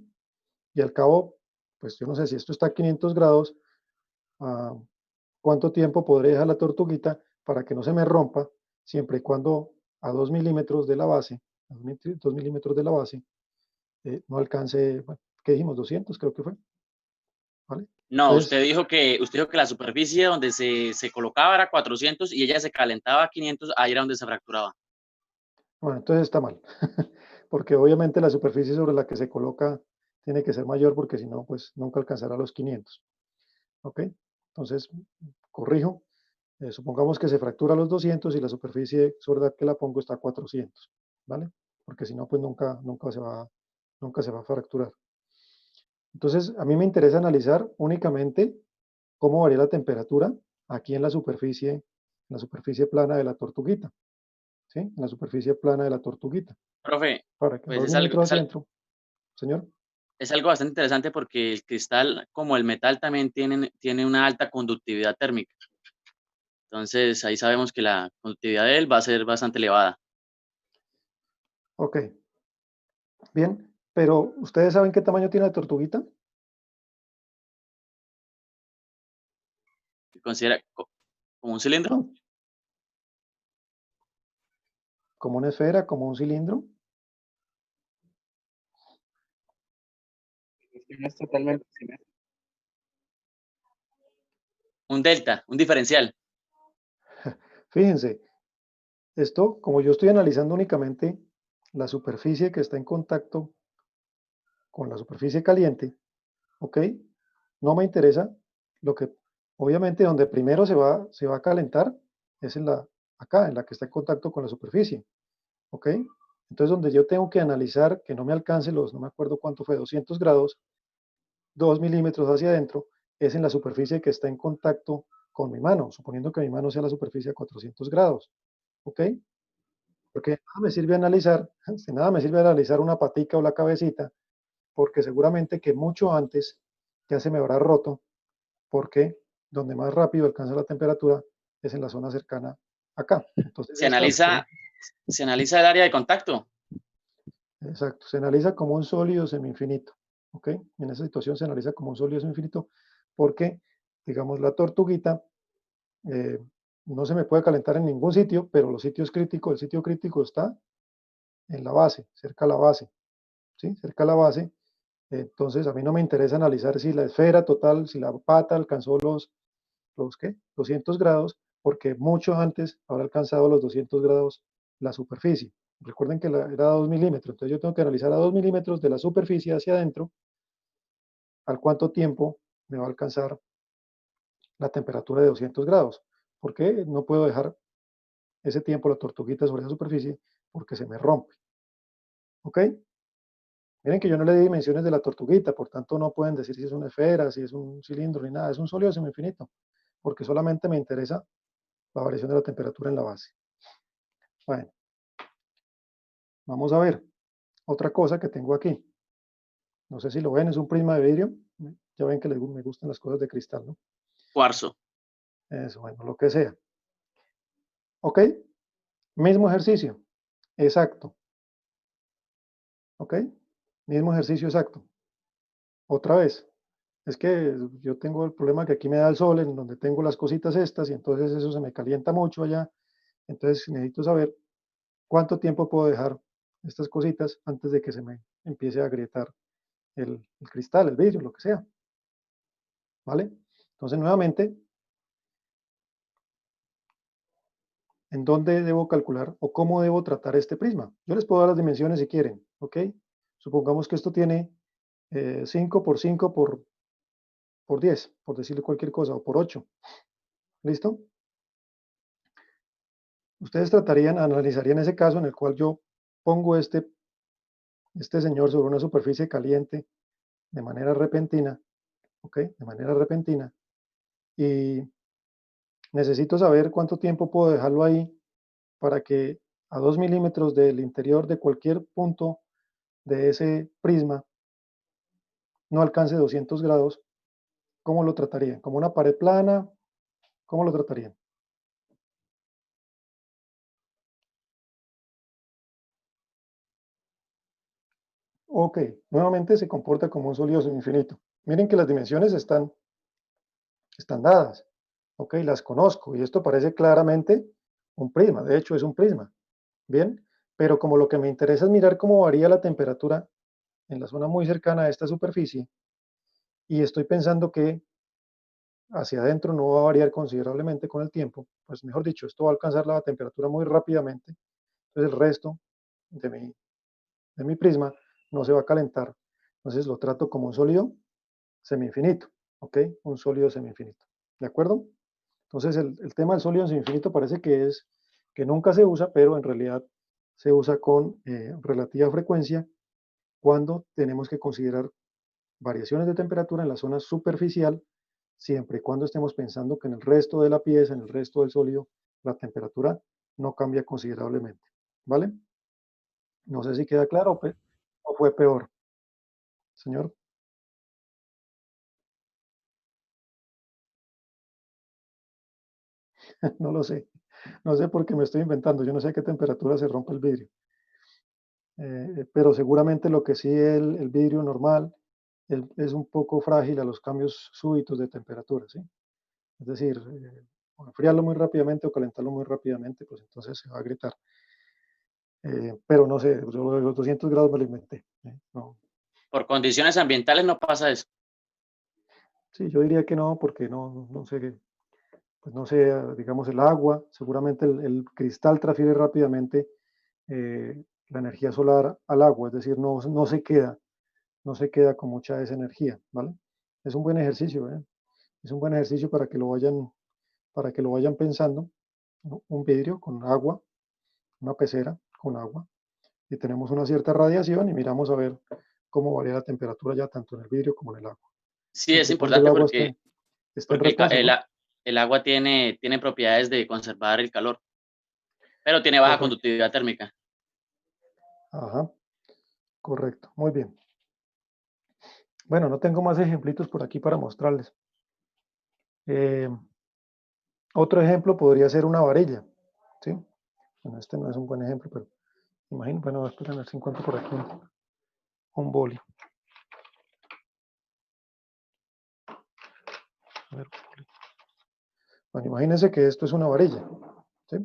S1: Y al cabo, pues yo no sé si esto está a 500 grados, ah, ¿cuánto tiempo podré dejar la tortuguita para que no se me rompa, siempre y cuando a 2 milímetros de la base, a 2 milímetros de la base, no alcance, bueno, ¿qué dijimos? 200 creo que fue, ¿vale?
S3: No,
S1: Entonces,
S3: usted dijo que la superficie donde se colocaba era 400 y ella se calentaba a 500, ahí era donde se fracturaba.
S1: bueno, entonces está mal, porque obviamente la superficie sobre la que se coloca tiene que ser mayor, porque si no, pues nunca alcanzará los 500, ¿ok? Entonces, corrijo, supongamos que se fractura a los 200 y la superficie sobre la que la pongo está a 400, ¿vale? Porque si no, pues nunca se va a fracturar. Entonces, a mí me interesa analizar únicamente cómo varía la temperatura aquí en la superficie plana de la tortuguita, ¿sí? En la superficie plana de la tortuguita,
S3: Profe,
S1: para que
S3: pues
S1: 2 milímetros hacia adentro, señor.
S3: es algo bastante interesante porque el cristal, como el metal, también tiene una alta conductividad térmica. Entonces, ahí sabemos que la conductividad de él va a ser bastante elevada.
S1: Ok, bien, pero ¿ustedes saben qué tamaño tiene la tortuguita?
S3: ¿Se considera como un cilindro?
S1: No, como una esfera, como un cilindro.
S5: No es totalmente simétrico.
S3: Un delta, un diferencial.
S1: Fíjense, esto, como yo estoy analizando únicamente la superficie que está en contacto con la superficie caliente, ¿ok? No me interesa lo que, obviamente, donde primero se va a calentar es acá, en la que está en contacto con la superficie, ¿ok? Entonces, donde yo tengo que analizar que no me alcance no me acuerdo cuánto fue, 200 grados, 2 milímetros hacia adentro, es en la superficie que está en contacto con mi mano, suponiendo que mi mano sea la superficie a 400 grados, ¿ok? Porque de nada me sirve analizar una patica o la cabecita, porque seguramente que mucho antes ya se me habrá roto, porque donde más rápido alcanza la temperatura es en la zona cercana acá. Entonces
S3: Se
S1: esta,
S3: analiza, se analiza el área de contacto.
S1: exacto, se analiza como un sólido semi-infinito, ¿ok? En esa situación se analiza como un sólido semi-infinito porque, digamos, la tortuguita eh, no se me puede calentar en ningún sitio, pero los sitios críticos, el sitio crítico está en la base, cerca a la base, ¿sí? Cerca a la base. Entonces, a mí no me interesa analizar si la esfera total, si la pata alcanzó ¿qué? 200 grados, porque mucho antes habrá alcanzado los 200 grados la superficie. Recuerden que era 2 milímetros, entonces yo tengo que analizar a 2 milímetros de la superficie hacia adentro, al cuánto tiempo me va a alcanzar la temperatura de 200 grados, porque no puedo dejar ese tiempo la tortuguita sobre la superficie porque se me rompe. ¿Ok? Miren que yo no le di dimensiones de la tortuguita, por tanto no pueden decir si es una esfera, si es un cilindro, ni nada, es un sólido semi-infinito, porque solamente me interesa la variación de la temperatura en la base. Bueno, vamos a ver otra cosa que tengo aquí. No sé si lo ven, es un prisma de vidrio. Ya ven que me gustan las cosas de cristal, ¿no?
S3: Cuarzo.
S1: Eso, bueno, lo que sea. ¿Ok? Mismo ejercicio. Exacto. ¿Ok? Mismo ejercicio exacto. Otra vez. Es que yo tengo el problema que aquí me da el sol en donde tengo las cositas estas y entonces eso se me calienta mucho allá. Entonces necesito saber cuánto tiempo puedo dejar estas cositas antes de que se me empiece a agrietar el cristal, el vidrio, lo que sea. ¿Vale? Entonces nuevamente, ¿en dónde debo calcular o cómo debo tratar este prisma? Yo les puedo dar las dimensiones si quieren, ¿ok? Supongamos que esto tiene 5 por 5 por 10, por decirle cualquier cosa, o por 8. ¿Listo? Ustedes analizarían ese caso en el cual yo pongo este señor sobre una superficie caliente de manera repentina, ¿ok? De manera repentina. Y necesito saber cuánto tiempo puedo dejarlo ahí para que a 2 milímetros del interior de cualquier punto de ese prisma no alcance 200 grados. ¿Cómo lo tratarían? ¿Como una pared plana? ¿Cómo lo tratarían? Ok, nuevamente se comporta como un sólido semiinfinito. Miren que las dimensiones están dadas. Ok, las conozco y esto parece claramente un prisma. De hecho, es un prisma. Bien, pero como lo que me interesa es mirar cómo varía la temperatura en la zona muy cercana a esta superficie, y estoy pensando que hacia adentro no va a variar considerablemente con el tiempo, pues mejor dicho, esto va a alcanzar la temperatura muy rápidamente, entonces el resto de mi prisma no se va a calentar. Entonces lo trato como un sólido semi-infinito, ¿ok? Un sólido semi-infinito, ¿de acuerdo? Entonces el tema del sólido semi-infinito parece que es que nunca se usa, pero en realidad se usa con relativa frecuencia cuando tenemos que considerar variaciones de temperatura en la zona superficial, siempre y cuando estemos pensando que en el resto de la pieza, en el resto del sólido, la temperatura no cambia considerablemente, ¿vale? No sé si queda claro o fue peor, señor. No lo sé. No sé por qué me estoy inventando. Yo no sé a qué temperatura se rompe el vidrio. Pero seguramente lo que sí el vidrio normal es un poco frágil a los cambios súbitos de temperatura, ¿sí? Es decir, enfriarlo muy rápidamente o calentarlo muy rápidamente, pues entonces se va a gritar. Pero no sé, yo los 200 grados me lo inventé. No.
S3: Por condiciones ambientales no pasa eso.
S1: Sí, yo diría que no, porque no sé, pues no sé, digamos el agua, seguramente el cristal transfiere rápidamente la energía solar al agua, es decir, no se queda con mucha de esa energía, ¿vale? Es un buen ejercicio, ¿eh? Es un buen ejercicio para que lo vayan pensando, ¿no? Un vidrio con agua, una pecera con agua, y tenemos una cierta radiación y miramos a ver cómo varía la temperatura ya tanto en el vidrio como en el agua.
S3: Sí, es
S1: Siempre y cuando el
S3: importante
S1: agua
S3: porque,
S1: esté en
S3: porque
S1: reposo, ¿no?
S3: el agua tiene propiedades de conservar el calor, pero tiene baja
S1: Correcto.
S3: conductividad térmica.
S1: Ajá, correcto. Muy bien. Bueno, no tengo más ejemplitos por aquí para mostrarles. Otro ejemplo podría ser una varilla, ¿sí? Bueno, este no es un buen ejemplo, pero imagino, bueno, esperen a ver si encuentro por aquí un boli. A ver, boli. Bueno, imagínense que esto es una varilla, ¿sí?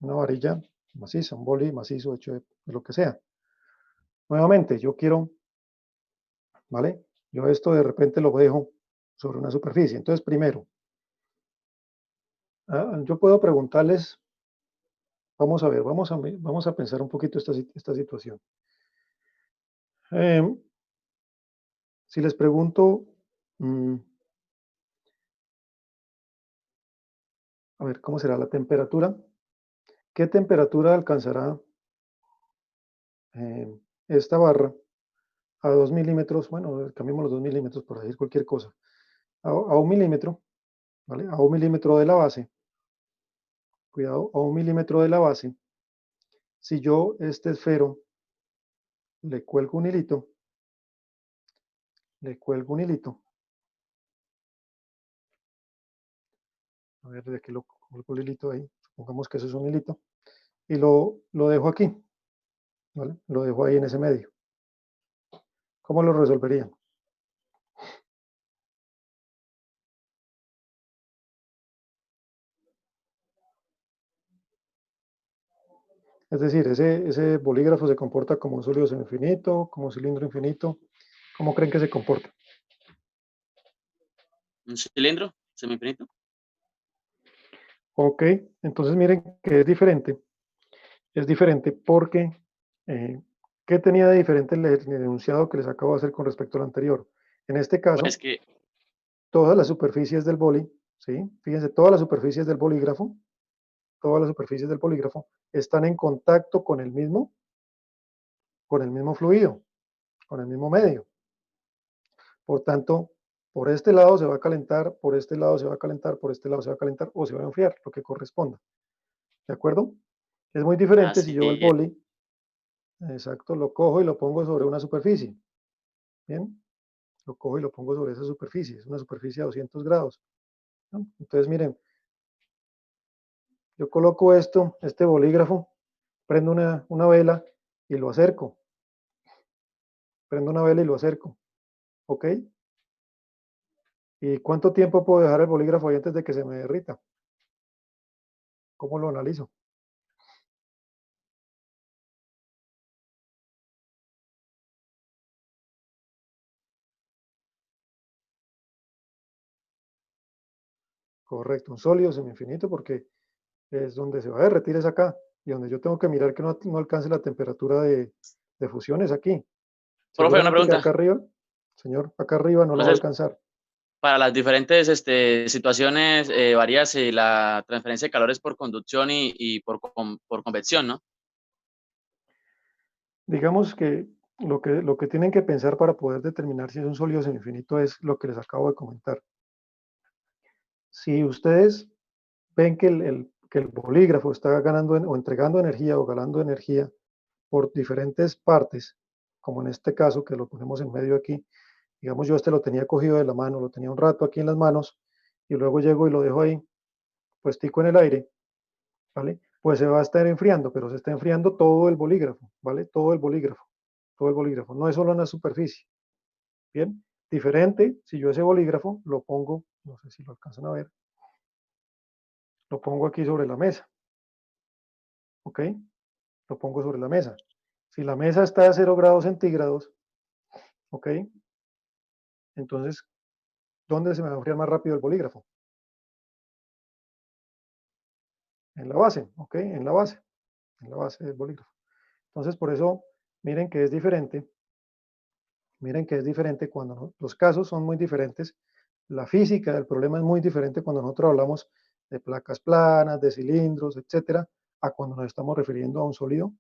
S1: Una varilla maciza, un boli macizo hecho de lo que sea. Nuevamente, yo quiero, ¿vale? Yo esto de repente lo dejo sobre una superficie. Entonces, primero, yo puedo preguntarles, vamos a ver, vamos a pensar un poquito esta situación. Si les pregunto, a ver, ¿cómo será la temperatura? ¿Qué temperatura alcanzará esta barra a 2 milímetros? Bueno, cambiemos los 2 milímetros por decir cualquier cosa. A 1 milímetro, ¿vale? A 1 milímetro de la base. Cuidado, a 1 milímetro de la base. Si yo este esfero le cuelgo un hilito, a ver, de aquí lo cuelgo el hilito ahí, supongamos que eso es un hilito, y lo dejo aquí, ¿vale? Lo dejo ahí en ese medio. ¿Cómo lo resolverían? Es decir, ese bolígrafo se comporta como un sólido semiinfinito, como un cilindro infinito. ¿Cómo creen que se comporta?
S3: ¿Un cilindro semi-infinito?
S1: Ok, entonces miren que es diferente. Es diferente porque, ¿qué tenía de diferente el enunciado que les acabo de hacer con respecto al anterior? En este
S3: Pues
S1: caso,
S3: que
S1: todas las superficies del boli, ¿sí? Fíjense, todas las superficies del bolígrafo están en contacto con el mismo fluido, con el mismo medio. Por tanto, Por este lado se va a calentar, por este lado se va a calentar, por este lado se va a calentar o se va a enfriar, lo que corresponda. ¿De acuerdo? Es muy diferente si
S3: Así
S1: yo el
S3: es.
S1: boli, exacto, lo cojo y lo pongo sobre una superficie. Bien, lo cojo y lo pongo sobre esa superficie. Es una superficie a 200 grados, ¿no? Entonces, miren, yo coloco esto, este bolígrafo, prendo una vela y lo acerco. Prendo una vela y lo acerco. ¿Ok? ¿Y cuánto tiempo puedo dejar el bolígrafo ahí antes de que se me derrita? ¿Cómo lo analizo? Correcto, un sólido semi-infinito porque es donde se va a derretir es acá y donde yo tengo que mirar que no alcance la temperatura de fusión es aquí.
S3: Profe, una
S1: Seguramente que
S3: pregunta.
S1: acá arriba, señor, acá arriba no lo va a
S3: Entonces,
S1: alcanzar.
S3: para las diferentes situaciones varía si la transferencia de calor es por conducción y por convección, ¿no?
S1: Digamos que lo que tienen que pensar para poder determinar si es un sólido semi-infinito es lo que les acabo de comentar. Si ustedes ven que el bolígrafo está ganando o entregando energía o ganando energía por diferentes partes, como en este caso que lo ponemos en medio aquí, digamos yo este lo tenía cogido de la mano, lo tenía un rato aquí en las manos y luego llego y lo dejo ahí puestico en el aire, ¿vale? Pues se va a estar enfriando, pero se está enfriando todo el bolígrafo, ¿vale? Todo el bolígrafo, no es solo una superficie, ¿bien? Diferente, si yo ese bolígrafo lo pongo, no sé si lo alcanzan a ver, lo pongo aquí sobre la mesa, ¿ok? Lo pongo sobre la mesa. Si la mesa está a 0 grados centígrados, ¿ok? Entonces, ¿dónde se me va a enfriar más rápido el bolígrafo? En la base, ¿ok? En la base del bolígrafo. Entonces, por eso, miren que es diferente, cuando los casos son muy diferentes, la física del problema es muy diferente cuando nosotros hablamos de placas planas, de cilindros, etcétera, a cuando nos estamos refiriendo a un sólido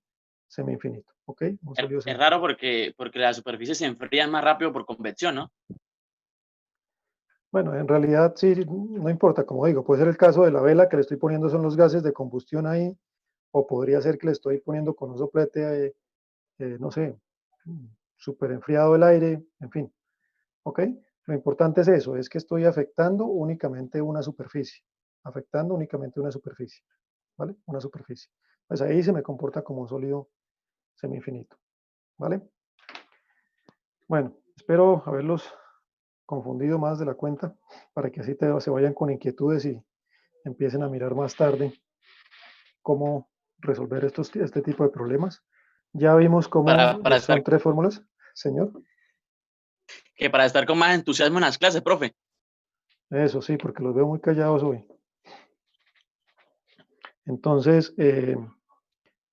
S1: semi-infinito, ¿ok? Un sólido
S3: Es
S1: semi-infinito.
S3: raro porque las superficies se enfrían más rápido por convección, ¿no?
S1: Bueno, en realidad sí, no importa, como digo, puede ser el caso de la vela que le estoy poniendo son los gases de combustión ahí, o podría ser que le estoy poniendo con un soplete, no sé, súper enfriado el aire, en fin, ¿ok? Lo importante es eso, es que estoy afectando únicamente una superficie, ¿vale? Una superficie. Pues ahí se me comporta como un sólido semi-infinito, ¿vale? Bueno, espero haberlos confundido más de la cuenta para que así se vayan con inquietudes y empiecen a mirar más tarde cómo resolver este tipo de problemas. Ya vimos cómo
S3: Para
S1: son
S3: estar,
S1: 3 fórmulas, señor.
S3: que para estar con más entusiasmo en las clases, profe.
S1: Eso sí, porque los veo muy callados hoy. Entonces,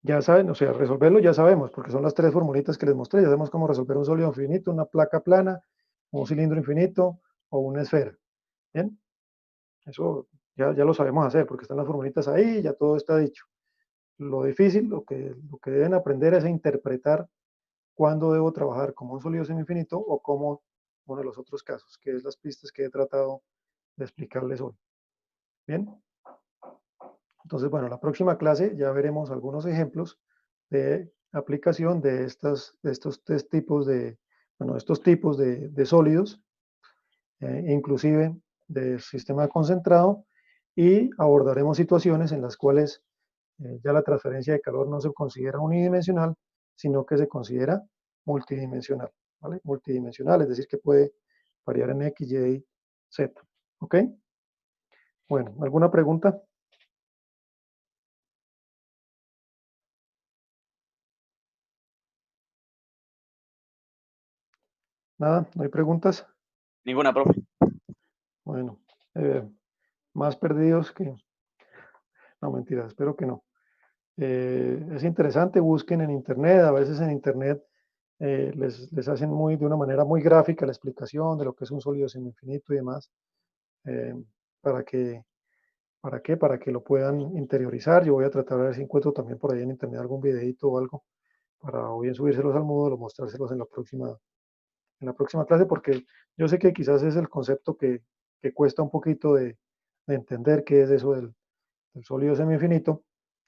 S1: ya saben, o sea, resolverlo ya sabemos, porque son las 3 formulitas que les mostré. Ya sabemos cómo resolver un sólido infinito, una placa plana, un cilindro infinito o una esfera. Bien, eso ya lo sabemos hacer, porque están las formulitas ahí, ya todo está dicho. Lo difícil, lo que deben aprender es a interpretar cuándo debo trabajar como un sólido semi-infinito o como uno de los otros casos, que es las pistas que he tratado de explicarles hoy. Bien, entonces, bueno, la próxima clase ya veremos algunos ejemplos de aplicación de estos tres tipos de sólidos, inclusive de sistema concentrado, y abordaremos situaciones en las cuales ya la transferencia de calor no se considera unidimensional, sino que se considera multidimensional, ¿vale? Multidimensional, es decir, que puede variar en X, Y, Z, ¿ok? Bueno, ¿alguna pregunta? ¿Nada? ¿No hay preguntas?
S3: Ninguna, profe.
S1: Bueno, más perdidos que... No, mentira, espero que no. Es interesante, busquen en Internet, a veces en Internet les hacen de una manera muy gráfica la explicación de lo que es un sólido semi-infinito y demás, eh, para que, ¿para qué? Para que lo puedan interiorizar. Yo voy a tratar de ver si encuentro también por ahí en Internet algún videito o algo, para o bien subírselos al Moodle o mostrárselos en la próxima la próxima clase, porque yo sé que quizás es el concepto que cuesta un poquito de entender qué es eso del sólido semiinfinito.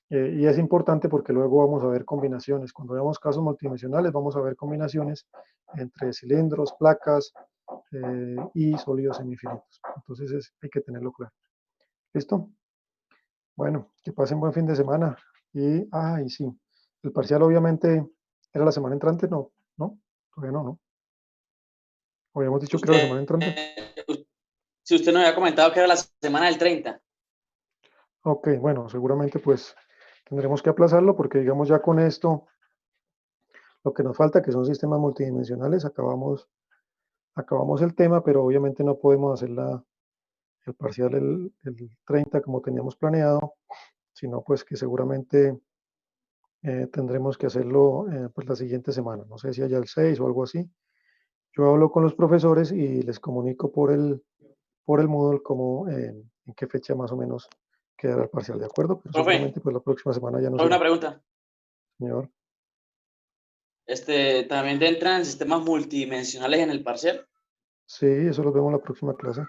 S1: Y es importante porque luego vamos a ver combinaciones. Cuando veamos casos multidimensionales, vamos a ver combinaciones entre cilindros, placas y sólidos semifinitos. Entonces hay que tenerlo claro. ¿Listo? Bueno, que pasen buen fin de semana. Y sí, el parcial obviamente era la semana entrante, no, todavía no. Habíamos dicho que era la semana entrante.
S3: Si usted no había comentado que era la semana del 30.
S1: Ok, bueno, seguramente pues tendremos que aplazarlo porque digamos ya con esto, lo que nos falta, que son sistemas multidimensionales, acabamos el tema, pero obviamente no podemos hacer el parcial el 30 como teníamos planeado, sino pues que seguramente tendremos que hacerlo pues la siguiente semana, no sé si haya el 6 o algo así. Yo hablo con los profesores y les comunico por el Moodle como en qué fecha más o menos quedará el parcial, ¿de acuerdo? Pero
S3: Profe,
S1: seguramente pues la próxima semana ya no
S3: una
S1: será,
S3: pregunta.
S1: señor.
S3: ¿También entran sistemas multidimensionales en el parcial?
S1: Sí, eso lo vemos en la próxima clase.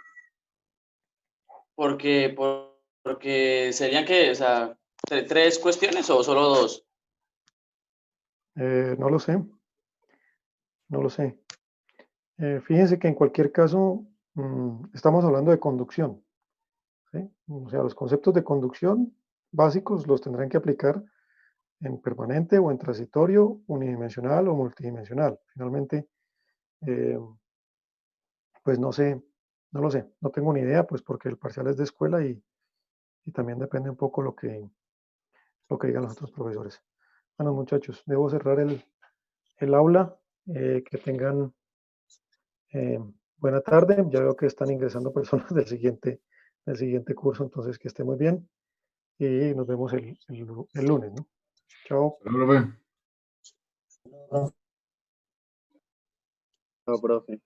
S3: Porque serían que, o sea, 3 cuestiones o solo 2.
S1: No lo sé, no lo sé. Fíjense que en cualquier caso estamos hablando de conducción, ¿sí? O sea, los conceptos de conducción básicos los tendrán que aplicar en permanente o en transitorio, unidimensional o multidimensional. Finalmente, eh, pues no sé, no lo sé, no tengo ni idea, pues porque el parcial es de escuela y también depende un poco lo que digan los otros profesores. Bueno, muchachos, debo cerrar el aula. Que tengan buena tarde. Ya veo que están ingresando personas del siguiente curso, entonces que esté muy bien y nos vemos el lunes, ¿no? Chao.
S8: Hola, profe.
S5: No, profe.